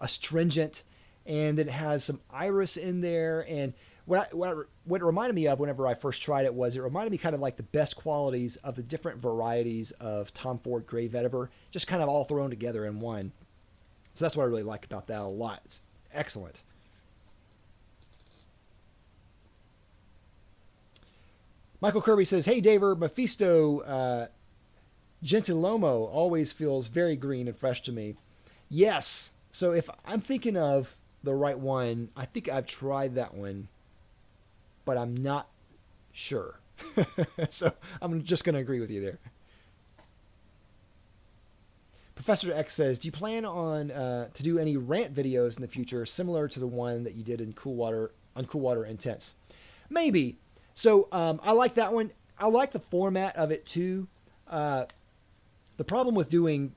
Speaker 1: astringent. And then it has some iris in there. And what it reminded me of whenever I first tried it was it reminded me kind of like the best qualities of the different varieties of Tom Ford Gray Vetiver, just kind of all thrown together in one. So that's what I really like about that a lot. It's excellent. Michael Kirby says, hey, Daver, Mephisto Gentilomo always feels very green and fresh to me. Yes. So if I'm thinking of the right one, I think I've tried that one, but I'm not sure. So I'm just going to agree with you there. Professor X says, do you plan on to do any rant videos in the future similar to the one that you did in Cool Water Intense? Maybe. So I like that one. I like the format of it too. The problem with doing...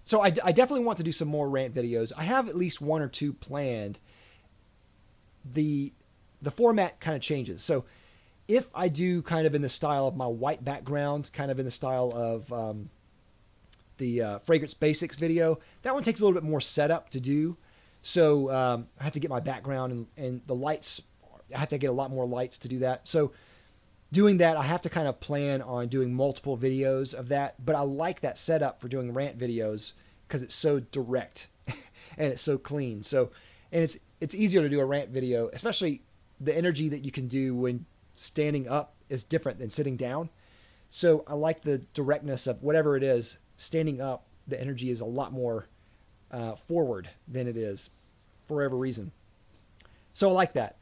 Speaker 1: So I definitely want to do some more rant videos. I have at least one or two planned. The format kind of changes. So If I do kind of in the style of my white background, kind of in the style of the Fragrance Basics video, that one takes a little bit more setup to do. So I have to get my background and the lights. I have to get a lot more lights to do that. So doing that, I have to kind of plan on doing multiple videos of that. But I like that setup for doing rant videos because it's so direct and it's so clean. So, and it's easier to do a rant video, especially the energy that you can do when standing up is different than sitting down. So I like the directness of whatever it is. Standing up, the energy is a lot more forward than it is for whatever reason. So I like that.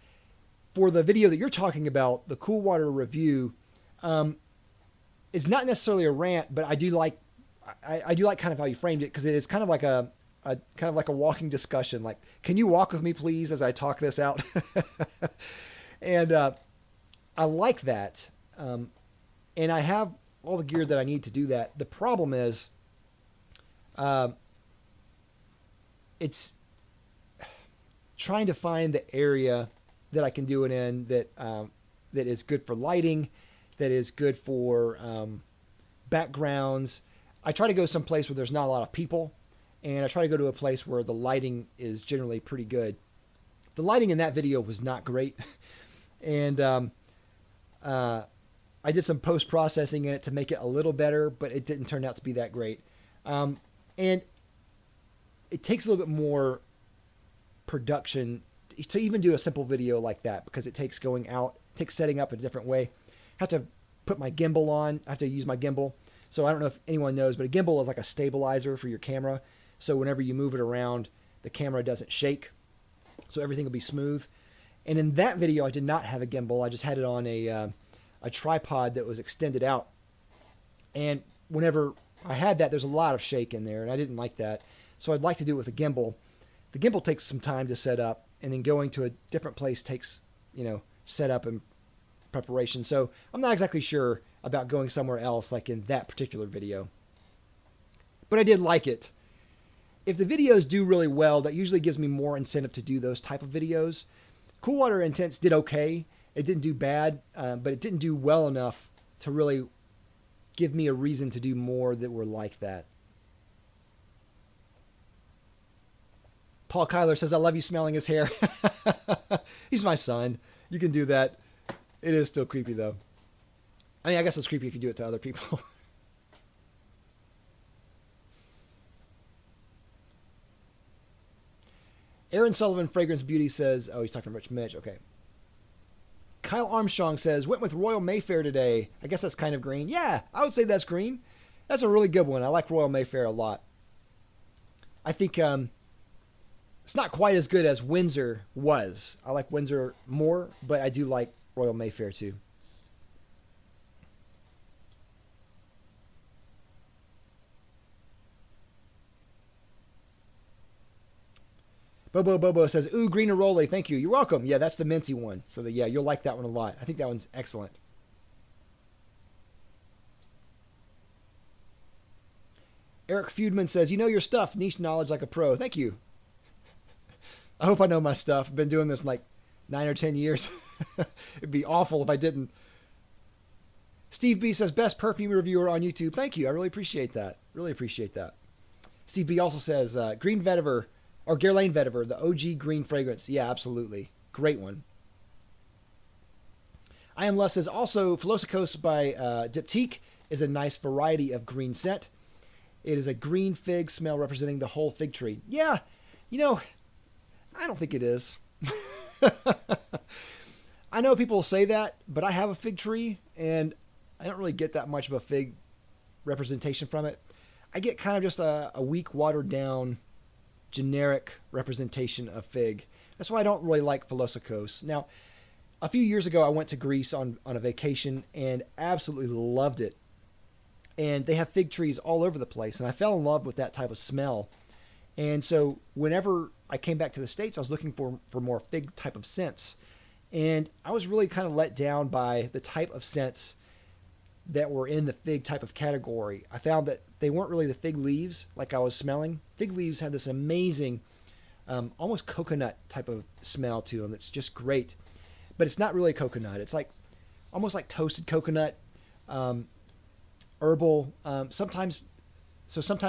Speaker 1: For the video that you're talking about, the Cool Water review, it's not necessarily a rant, but I do like kind of how you framed it, because it is kind of like a kind of like a walking discussion. Like, can you walk with me, please, as I talk this out? And I like that. And I have all the gear that I need to do that. The problem is, it's trying to find the area that I can do it in that that is good for lighting, that is good for backgrounds. I try to go someplace where there's not a lot of people, and I try to go to a place where the lighting is generally pretty good. The lighting in that video was not great, and I did some post-processing in it to make it a little better, but it didn't turn out to be that great. And it takes a little bit more production to even do a simple video like that, because it takes going out, takes setting up a different way. I have to put my gimbal on. I have to use my gimbal. So I don't know if anyone knows, but a gimbal is like a stabilizer for your camera. So whenever you move it around, the camera doesn't shake. So everything will be smooth. And in that video, I did not have a gimbal. I just had it on a tripod that was extended out. And whenever I had that, there's a lot of shake in there, and I didn't like that. So I'd like to do it with a gimbal. The gimbal takes some time to set up, and then going to a different place takes, setup and preparation. So I'm not exactly sure about going somewhere else like in that particular video. But I did like it. If the videos do really well, that usually gives me more incentive to do those type of videos. Cool Water Intense did okay. It didn't do bad, but it didn't do well enough to really give me a reason to do more that were like that. Paul Kyler says, I love you smelling his hair. He's my son. You can do that. It is still creepy, though. I mean, I guess it's creepy if you do it to other people. Aaron Sullivan, Fragrance Beauty says, oh, he's talking to Rich Mitch. Okay. Kyle Armstrong says, went with Royal Mayfair today. I guess that's kind of green. Yeah, I would say that's green. That's a really good one. I like Royal Mayfair a lot. I think it's not quite as good as Windsor was. I like Windsor more, but I do like Royal Mayfair too. Bobo says, ooh, green Neroli, thank you. You're welcome. Yeah, that's the minty one. So, yeah, you'll like that one a lot. I think that one's excellent. Eric Feudman says, you know your stuff. Niche knowledge like a pro. Thank you. I hope I know my stuff. I've been doing this like 9 or 10 years. It'd be awful if I didn't. Steve B says, best perfume reviewer on YouTube. Thank you. I really appreciate that. Really appreciate that. Steve B also says, green vetiver, or Guerlain vetiver, the OG green fragrance. Yeah, absolutely. Great one. I Am Love says, also, Philosopos by Diptyque is a nice variety of green scent. It is a green fig smell representing the whole fig tree. Yeah, I don't think it is. I know people say that, but I have a fig tree, and I don't really get that much of a fig representation from it. I get kind of just a weak, watered-down, generic representation of fig. That's why I don't really like Philosopos. Now, a few years ago, I went to Greece on a vacation and absolutely loved it. And they have fig trees all over the place, and I fell in love with that type of smell. And so whenever I came back to the States, I was looking for more fig type of scents. And I was really kind of let down by the type of scents that were in the fig type of category. I found that they weren't really the fig leaves like I was smelling. Fig leaves have this amazing, almost coconut type of smell to them. It's just great. But it's not really coconut. It's like almost like toasted coconut, herbal. Sometimes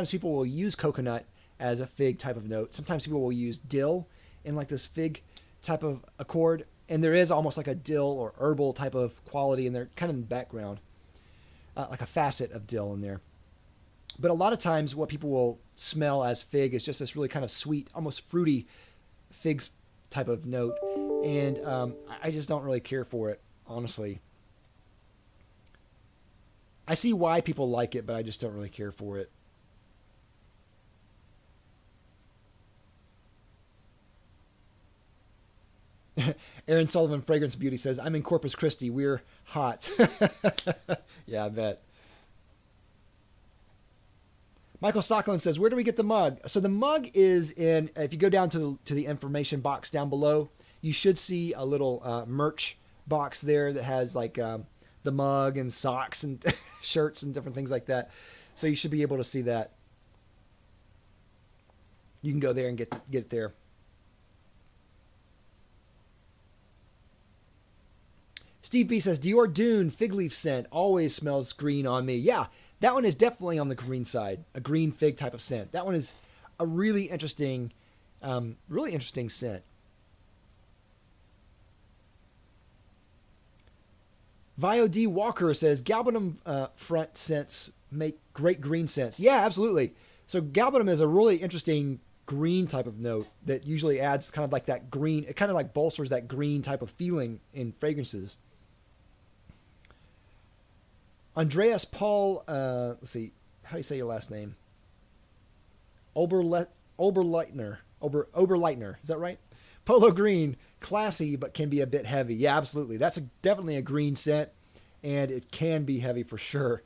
Speaker 1: people will use coconut as a fig type of note. Sometimes people will use dill in like this fig type of accord. And there is almost like a dill or herbal type of quality in there, kind of in the background, like a facet of dill in there. But a lot of times what people will smell as fig is just this really kind of sweet, almost fruity figs type of note. And I just don't really care for it, honestly. I see why people like it, but I just don't really care for it. Aaron Sullivan, Fragrance Beauty, says, I'm in Corpus Christi. We're hot. Yeah, I bet. Michael Stockland says, where do we get the mug? So the mug is in, if you go down to the information box down below, you should see a little merch box there that has like the mug and socks and shirts and different things like that. So you should be able to see that. You can go there and get it there. Steve B says, Dior Dune fig leaf scent scent smells green on me. Yeah, that one is definitely on the green side, a green fig type of scent. That one is a really interesting scent. Vio D. Walker says, galbanum front scents make great green scents. Yeah, absolutely. So galbanum is a really interesting green type of note that usually adds kind of like that green, it kind of like bolsters that green type of feeling in fragrances. Andreas Paul, let's see, how do you say your last name? Oberleitner, is that right? Polo green, classy, but can be a bit heavy. Yeah, absolutely. That's definitely a green scent, and it can be heavy for sure.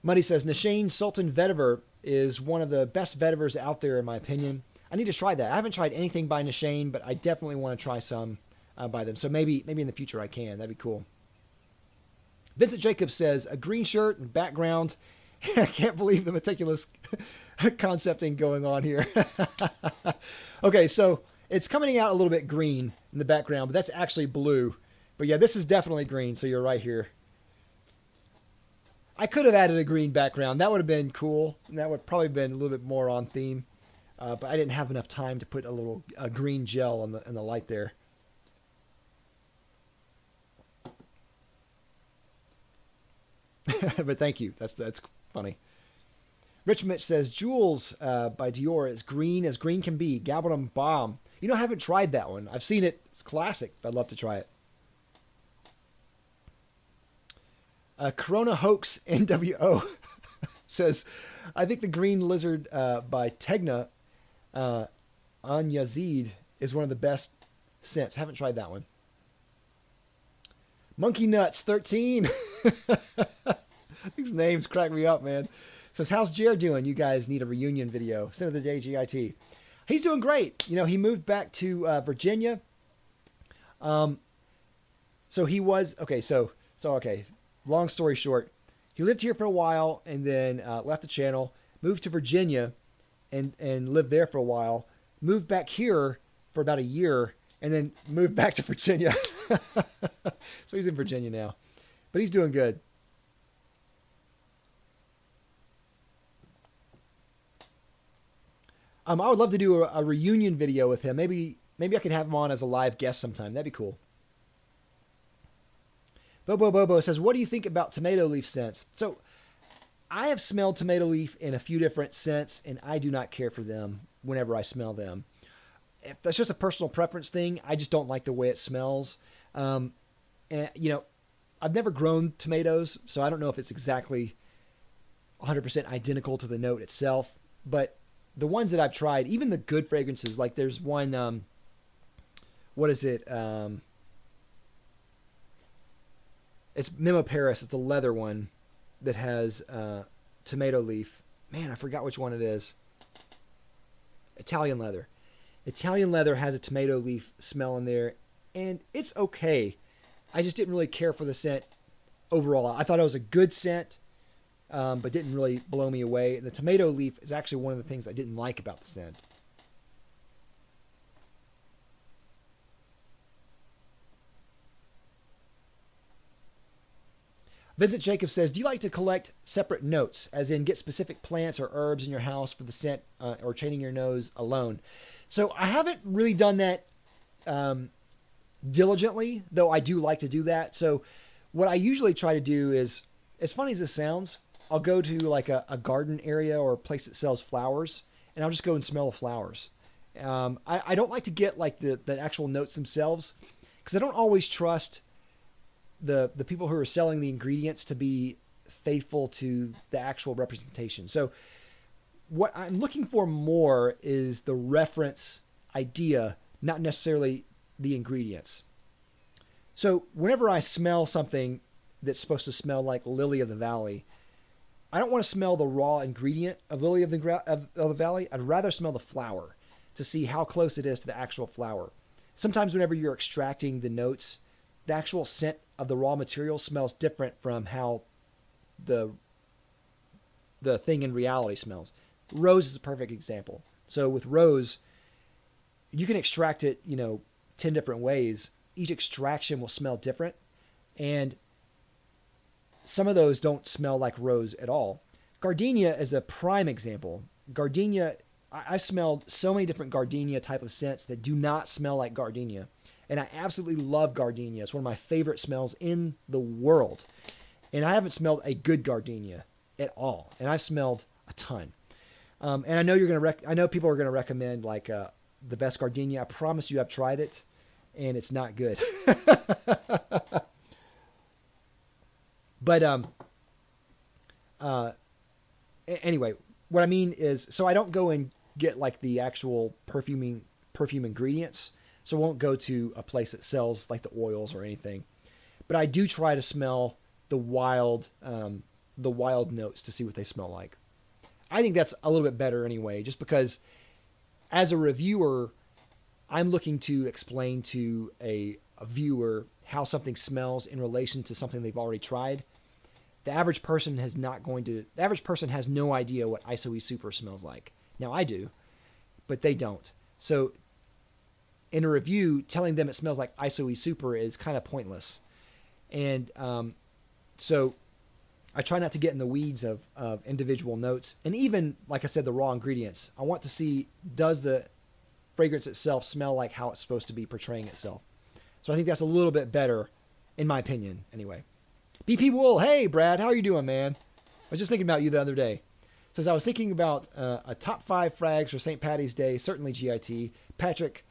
Speaker 1: Muddy says, Nashane Sultan Vetiver is one of the best vetivers out there, in my opinion. I need to try that. I haven't tried anything by Nashane, but I definitely want to try some by them. So maybe in the future I can. That'd be cool. Vincent Jacobs says, a green shirt and background. I can't believe the meticulous concepting going on here. Okay, so it's coming out a little bit green in the background, but that's actually blue. But yeah, this is definitely green, so you're right here. I could have added a green background. That would have been cool. And that would probably have been a little bit more on theme. But I didn't have enough time to put a green gel on the light there. But thank you. That's funny. Rich Mitch says, Jewels by Dior is green as green can be. Galbanum Bomb. You know, I haven't tried that one. I've seen it. It's classic. I'd love to try it. Corona Hoax NWO says, I think the Green Lizard by Tegna Anyazid is one of the best scents. Haven't tried that one. Monkey Nuts 13. These names crack me up, man. Says, how's Jer doing? You guys need a reunion video. Scent of the Day GIT. He's doing great. You know, he moved back to Virginia. So he was, okay, so okay. Long story short, he lived here for a while and then left the channel, moved to Virginia and lived there for a while, moved back here for about a year, and then moved back to Virginia. So he's in Virginia now. But he's doing good. I would love to do a reunion video with him. Maybe I could have him on as a live guest sometime. That'd be cool. Bobo says, what do you think about tomato leaf scents? So I have smelled tomato leaf in a few different scents, and I do not care for them whenever I smell them. If that's just a personal preference thing. I just don't like the way it smells. And, you know, I've never grown tomatoes, so I don't know if it's exactly 100% identical to the note itself. But the ones that I've tried, even the good fragrances, like there's one, what is it? It's Memo Paris. It's the leather one that has tomato leaf. Man, I forgot which one it is. Italian leather. Italian leather has a tomato leaf smell in there, and it's okay. I just didn't really care for the scent overall. I thought it was a good scent, but didn't really blow me away. And the tomato leaf is actually one of the things I didn't like about the scent. Vincent Jacob says, do you like to collect separate notes, as in get specific plants or herbs in your house for the scent or chaining your nose alone? So I haven't really done that diligently, though I do like to do that. So what I usually try to do is, as funny as this sounds, I'll go to like a garden area or a place that sells flowers, and I'll just go and smell the flowers. I don't like to get like the actual notes themselves, because I don't always trust the people who are selling the ingredients to be faithful to the actual representation. So what I'm looking for more is the reference idea, not necessarily the ingredients. So whenever I smell something that's supposed to smell like Lily of the Valley, I don't want to smell the raw ingredient of Lily of the Valley. I'd rather smell the flower to see how close it is to the actual flower. Sometimes whenever you're extracting the notes, the actual scent of the raw material smells different from how the thing in reality smells. Rose is a perfect example. So with rose, you can extract it, 10 different ways. Each extraction will smell different, and some of those don't smell like rose at all. Gardenia is a prime example. Gardenia, I've smelled so many different gardenia type of scents that do not smell like gardenia. And I absolutely love gardenia. It's one of my favorite smells in the world. And I haven't smelled a good gardenia at all. And I've smelled a ton. And I know I know people are gonna recommend like the best gardenia. I promise you, I've tried it, and it's not good. But anyway, what I mean is, so I don't go and get like the actual perfume ingredients. So I won't go to a place that sells like the oils or anything, but I do try to smell the wild notes to see what they smell like. I think that's a little bit better anyway, just because as a reviewer, I'm looking to explain to a viewer how something smells in relation to something they've already tried. The average person has no idea what ISOE Super smells like. Now I do, but they don't. So in a review, telling them it smells like ISOE Super is kind of pointless. And so I try not to get in the weeds of individual notes. And even, like I said, the raw ingredients. I want to see, does the fragrance itself smell like how it's supposed to be portraying itself? So I think that's a little bit better, in my opinion, anyway. BP Wool, hey, Brad, how are you doing, man? I was just thinking about you the other day. Says, I was thinking about a top 5 frags for St. Paddy's Day, certainly GIT. Patrick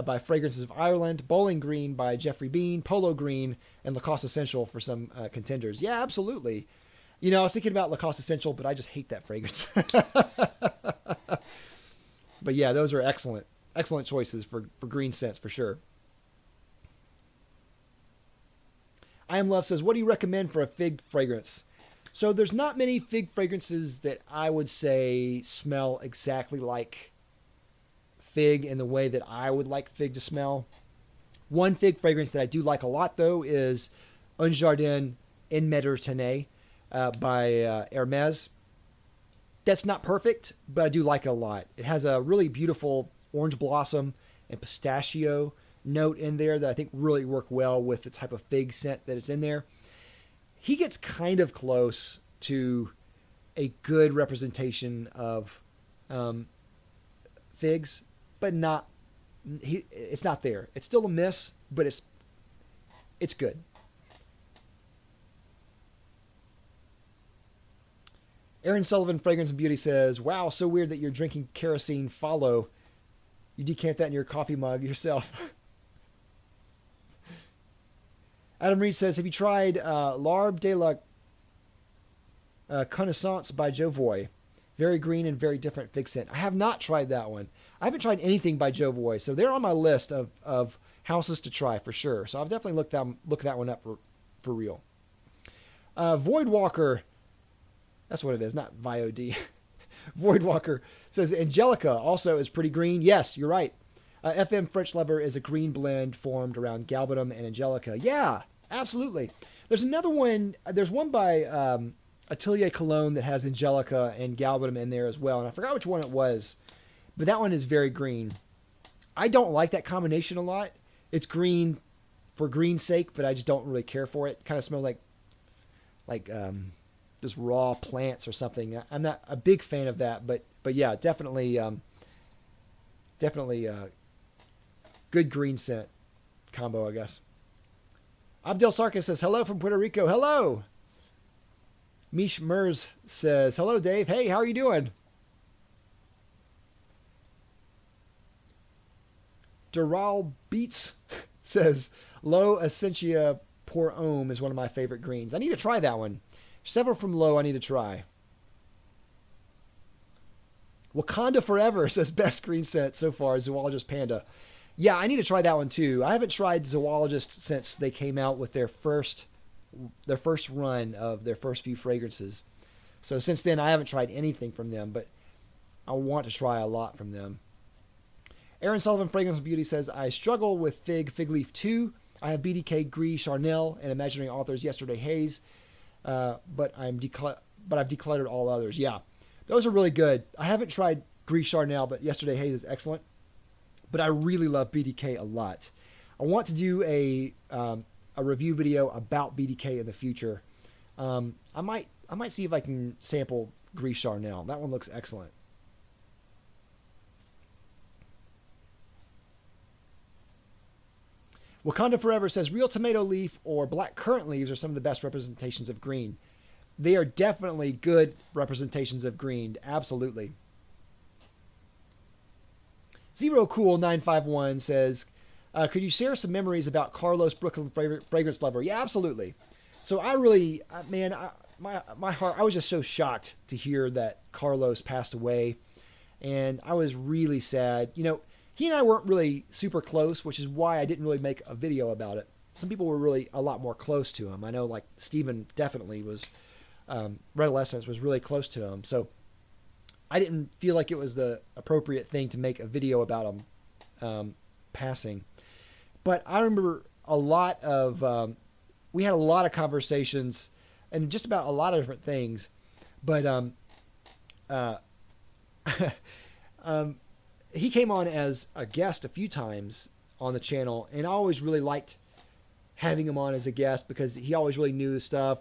Speaker 1: by Fragrances of Ireland, Bowling Green by Jeffrey Bean, Polo Green, and Lacoste Essential for some contenders. Yeah, absolutely. I was thinking about Lacoste Essential, but I just hate that fragrance. But yeah, those are excellent choices for green scents for sure. I Am Love says, what do you recommend for a fig fragrance? So there's not many fig fragrances that I would say smell exactly like fig in the way that I would like fig to smell. One fig fragrance that I do like a lot, though, is Unjardin in Méditerranée by Hermes. That's not perfect, but I do like it a lot. It has a really beautiful orange blossom and pistachio note in there that I think really work well with the type of fig scent that is in there. He gets kind of close to a good representation of figs, but not. It's not there. It's still a miss, but it's good. Aaron Sullivan, Fragrance and Beauty says, wow, so weird that you're drinking kerosene follow. You decant that in your coffee mug yourself. Adam Reed says, have you tried L'Arbre de la Connaissance by Jovoy? Very green and very different fig scent. I have not tried that one. I haven't tried anything by Jovoy, so they're on my list of houses to try for sure. So I'll definitely look that one up for real. Voidwalker, that's what it is, not VOD. Voidwalker says, Angelica also is pretty green. Yes, you're right. FM French Lover is a green blend formed around Galbanum and Angelica. Yeah, absolutely. There's another one. There's one by Atelier Cologne that has Angelica and Galbanum in there as well. And I forgot which one it was, but that one is very green. I don't like that combination a lot. It's green for green's sake, but I just don't really care for it. Kind of smells like just raw plants or something. I'm not a big fan of that, but yeah, definitely good green scent combo, I guess. Abdel Sarkis says hello from Puerto Rico. Hello. Mish Mers says hello, Dave. Hey, how are you doing? Doral Beats says Low Essentia Pour Homme is one of my favorite greens. I need to try that one. Several from Low I need to try. Wakanda Forever says best green scent so far, Zoologist Panda. Yeah, I need to try that one too. I haven't tried Zoologist since they came out with their first run of their first few fragrances. So since then I haven't tried anything from them, but I want to try a lot from them. Aaron Sullivan Fragrance of Beauty says, I struggle with Fig Leaf 2. I have BDK, Gris, Charnel, and Imaginary Authors Yesterday Haze, but I've decluttered all others. Yeah, those are really good. I haven't tried Gris Charnel, but Yesterday Haze is excellent. But I really love BDK a lot. I want to do a review video about BDK in the future. I might see if I can sample Gris Charnel. That one looks excellent. Wakanda Forever says real tomato leaf or black currant leaves are some of the best representations of green. They are definitely good representations of green. Absolutely. Zero Cool 951 says, could you share some memories about Carlos Brooklyn Fragrance Lover? Yeah, absolutely. So I really, man, my heart, I was just so shocked to hear that Carlos passed away. And I was really sad. You know, he and I weren't really super close, which is why I didn't really make a video about it. Some people were really a lot more close to him. I know, like, Steven definitely was, Redolescence was really close to him. So I didn't feel like it was the appropriate thing to make a video about him passing. But I remember a lot of, we had a lot of conversations and just about a lot of different things. But he came on as a guest a few times on the channel, and I always really liked having him on as a guest because he always really knew his stuff.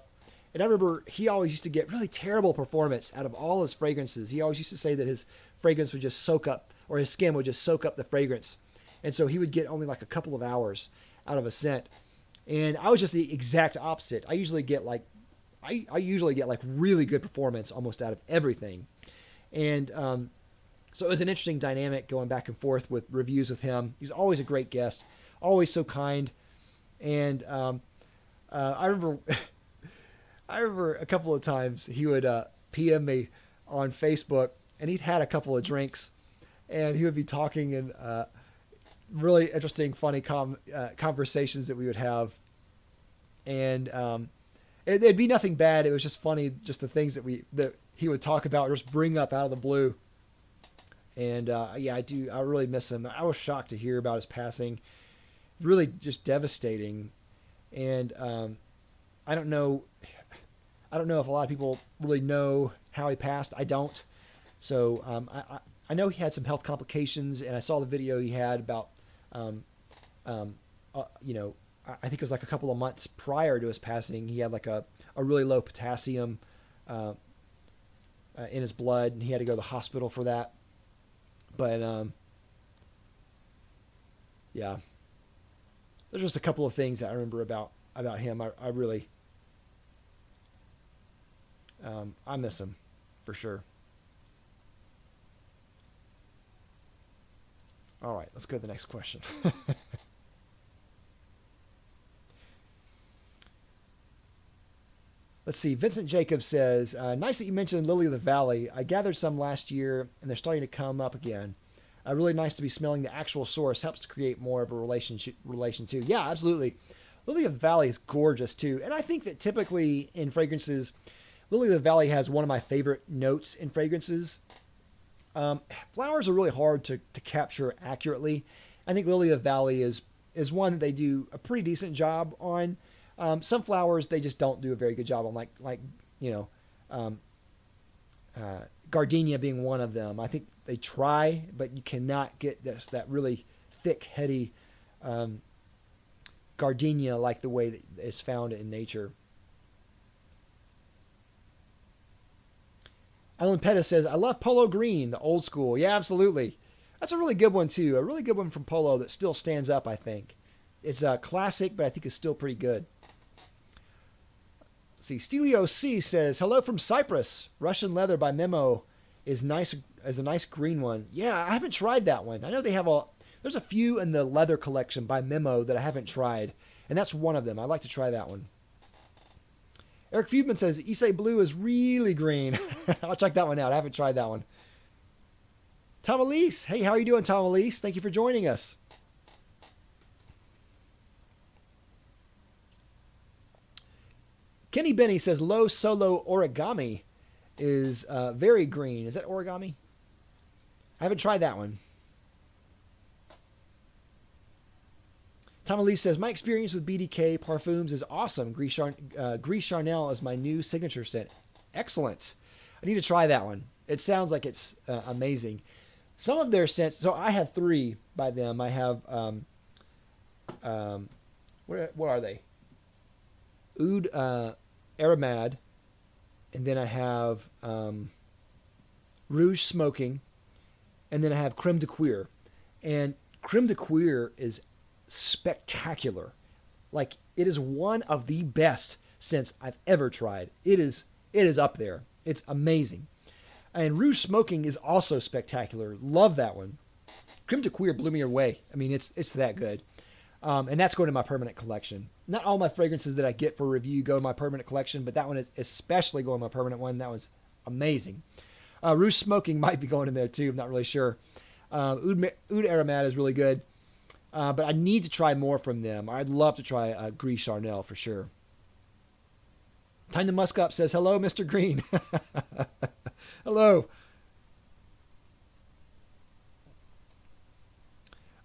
Speaker 1: And I remember he always used to get really terrible performance out of all his fragrances. He always used to say that his fragrance would just soak up, or his skin would just soak up the fragrance. And so he would get only like a couple of hours out of a scent. And I was just the exact opposite. I usually get like really good performance almost out of everything. And so it was an interesting dynamic going back and forth with reviews with him. He's always a great guest, always so kind. And I remember a couple of times he would PM me on Facebook, and he'd had a couple of drinks, and he would be talking and really interesting, funny conversations that we would have. And it'd be nothing bad. It was just funny, just the things that he would talk about or just bring up out of the blue. And yeah, I really miss him. I was shocked to hear about his passing. Really just devastating. And I don't know if a lot of people really know how he passed. I don't. So I know he had some health complications, and I saw the video he had about, you know, I think it was like a couple of months prior to his passing. He had like a really low potassium in his blood, and he had to go to the hospital for that. But yeah, there's just a couple of things that I remember about him. I really I miss him for sure. All right, let's go to the next question. Let's see. Vincent Jacobs says, nice that you mentioned Lily of the Valley. I gathered some last year, and they're starting to come up again. Really nice to be smelling the actual source. Helps to create more of a relation too. Yeah, absolutely. Lily of the Valley is gorgeous too. And I think that typically in fragrances, Lily of the Valley has one of my favorite notes in fragrances. Flowers are really hard to capture accurately. I think Lily of the Valley is one that they do a pretty decent job on. Some flowers they just don't do a very good job on, like you know, Gardenia being one of them. I think they try, but you cannot get that really thick, heady Gardenia like the way that it's found in nature. Alan Pettis says, I love Polo Green, the old school. Yeah, absolutely. That's a really good one, too. A really good one from Polo that still stands up, I think. It's a classic, but I think it's still pretty good. Let's see, Stelio C says, hello from Cyprus. Russian leather by Memo is nice, as a nice green one. Yeah, I haven't tried that one. I know they have there's a few in the leather collection by Memo that I haven't tried, and that's one of them. I'd like to try that one. Eric Feudman says, Issei Blue is really green. I'll check that one out. I haven't tried that one. Tom Elise. Hey, how are you doing, Tom Elise? Thank you for joining us. Kenny Benny says, Low Solo Origami is very green. Is that origami? I haven't tried that one. Tom Elise says, my experience with BDK Parfums is awesome. Gris Charnel is my new signature scent. Excellent. I need to try that one. It sounds like it's amazing. Some of their scents, so I have 3 by them. I have, what are they? Oud Aramad, and then I have Rouge Smoking, and then I have Creme de Cuir. And Creme de Cuir is spectacular. Like, it is one of the best scents I've ever tried. It is up there. It's amazing. And Rouge Smoking is also spectacular. Love that one. Creme de Cuir blew me away. I mean, it's that good. And that's going to my permanent collection. Not all my fragrances that I get for review go to my permanent collection, but that one is especially going to my permanent one. That was amazing. Rouge Smoking might be going in there too. I'm not really sure. Oud Aromat is really good. But I need to try more from them. I'd love to try Gris Charnel for sure. Time to Musk Up says, hello, Mr. Green. Hello.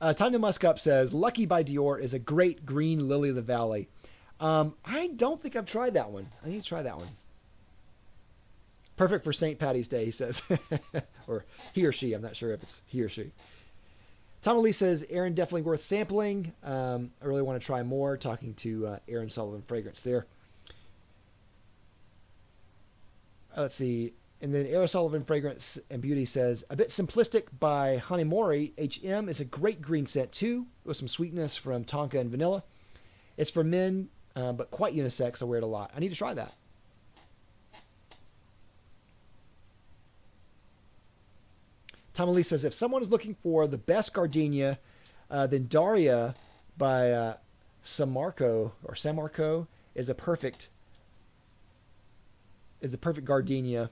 Speaker 1: Time to Musk Up says, Lucky by Dior is a great green lily of the valley. I don't think I've tried that one. I need to try that one. Perfect for St. Patty's Day, he says. Or he or she. I'm not sure if it's he or she. Tom Lee says, Aaron, definitely worth sampling. I really want to try more. Talking to Aaron Sullivan Fragrance there. Let's see. And then Aaron Sullivan Fragrance and Beauty says, a bit simplistic by Hanimori. HM is a great green scent too, with some sweetness from tonka and vanilla. It's for men, but quite unisex. I wear it a lot. I need to try that. Tom Lee says, if someone is looking for the best gardenia, then Daria by Samarco is the perfect gardenia,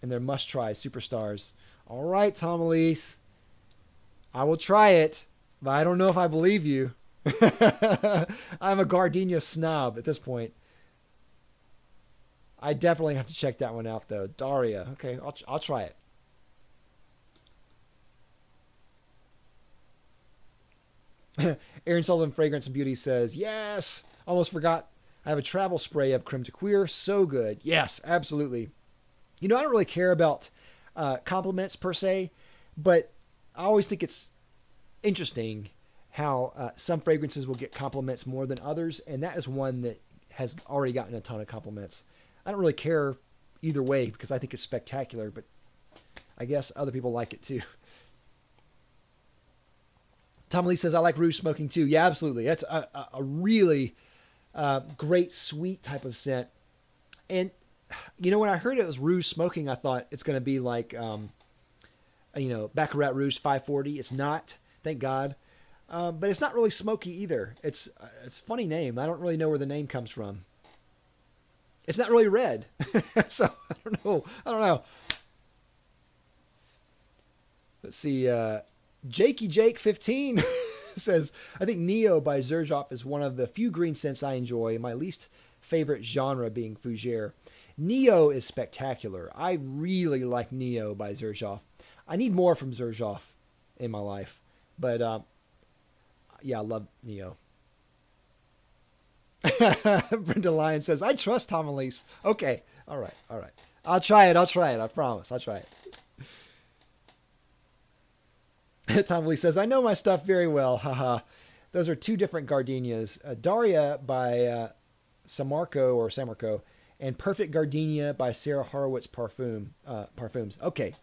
Speaker 1: and they're must-try superstars. All right, Tom Elise. I will try it, but I don't know if I believe you. I'm a gardenia snob at this point. I definitely have to check that one out, though. Daria. Okay, I'll try it. Aaron Sullivan Fragrance and Beauty says, yes, almost forgot. I have a travel spray of Creme de Cuir. So good. Yes, absolutely. You know, I don't really care about compliments per se, but I always think it's interesting how some fragrances will get compliments more than others, and that is one that has already gotten a ton of compliments. I don't really care either way because I think it's spectacular, but I guess other people like it too. Tom Lee says, I like Rouge Smoking too. Yeah, absolutely. That's a really great, sweet type of scent. And, you know, when I heard it was Rouge Smoking, I thought it's going to be like, Baccarat Rouge 540. It's not, thank God. But it's not really smoky either. It's a funny name. I don't really know where the name comes from. It's not really red. So, I don't know. Let's see. Jakey Jake 15 says, I think Neo by Xerjoff is one of the few green scents I enjoy, my least favorite genre being Fougere. Neo is spectacular. I really like Neo by Xerjoff. I need more from Xerjoff in my life. But, yeah, I love Neo. Brenda Lyon says, I trust Tom Elise. Okay. All right. I'll try it. I promise. I'll try it. Tom Lee says, I know my stuff very well. Haha. Those are two different gardenias. Daria by Samarco, and Perfect Gardenia by Sarah Horowitz Parfums. Okay.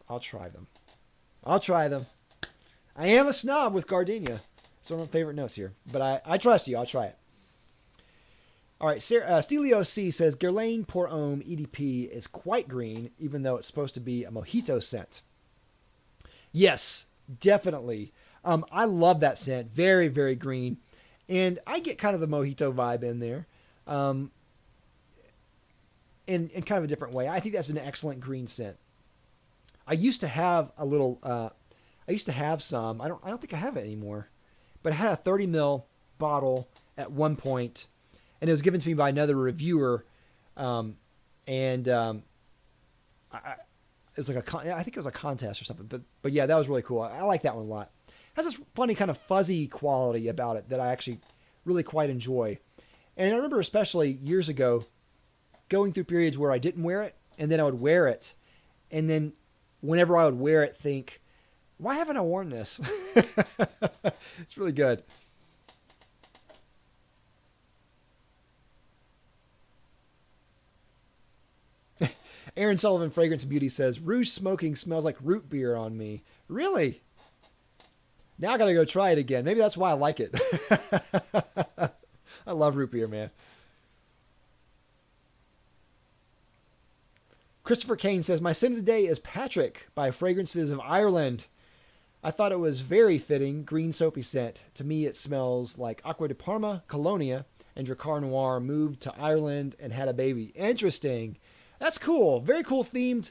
Speaker 1: I'll try them. I am a snob with Gardenia. It's one of my favorite notes here. But I trust you. I'll try it. All right, Stelio C says, Guerlain Pour Homme EDP is quite green, even though it's supposed to be a mojito scent. Yes, definitely. I love that scent. Very, very green. And I get kind of the mojito vibe in there. In kind of a different way. I think that's an excellent green scent. I used to have a little, I used to have some, I don't think I have it anymore, but I had a 30 ml bottle at one point, and it was given to me by another reviewer. It was like I think it was a contest or something, but yeah, that was really cool. I like that one a lot. It has this funny kind of fuzzy quality about it that I actually really quite enjoy. And I remember especially years ago going through periods where I didn't wear it, and then I would wear it, and then whenever I would wear it, think, why haven't I worn this? It's really good. Aaron Sullivan Fragrance Beauty says, Rouge smoking smells like root beer on me. Really? Now I got to go try it again. Maybe that's why I like it. I love root beer, man. Christopher Kane says, my scent of the day is Patrick by Fragrances of Ireland. I thought it was very fitting, green soapy scent. To me, it smells like Acqua di Parma, Cologne, and Dracar Noir moved to Ireland and had a baby. Interesting. That's cool. Very cool themed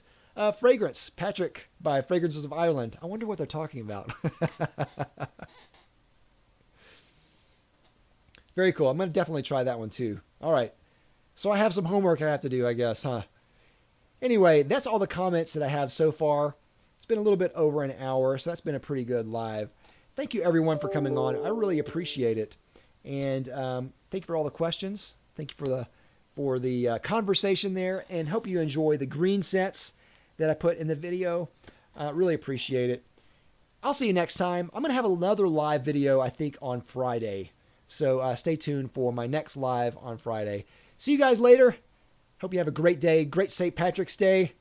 Speaker 1: fragrance. Patrick by Fragrances of Ireland. I wonder what they're talking about. Very cool. I'm going to definitely try that one too. All right. So I have some homework I have to do, I guess, huh? Anyway, that's all the comments that I have so far. It's been a little bit over an hour, so that's been a pretty good live. Thank you, everyone, for coming on. I really appreciate it. And thank you for all the questions. Thank you for the conversation there, and hope you enjoy the green scents that I put in the video. Really appreciate it. I'll see you next time. I'm going to have another live video, I think, on Friday. So stay tuned for my next live on Friday. See you guys later. Hope you have a great day. Great St. Patrick's Day.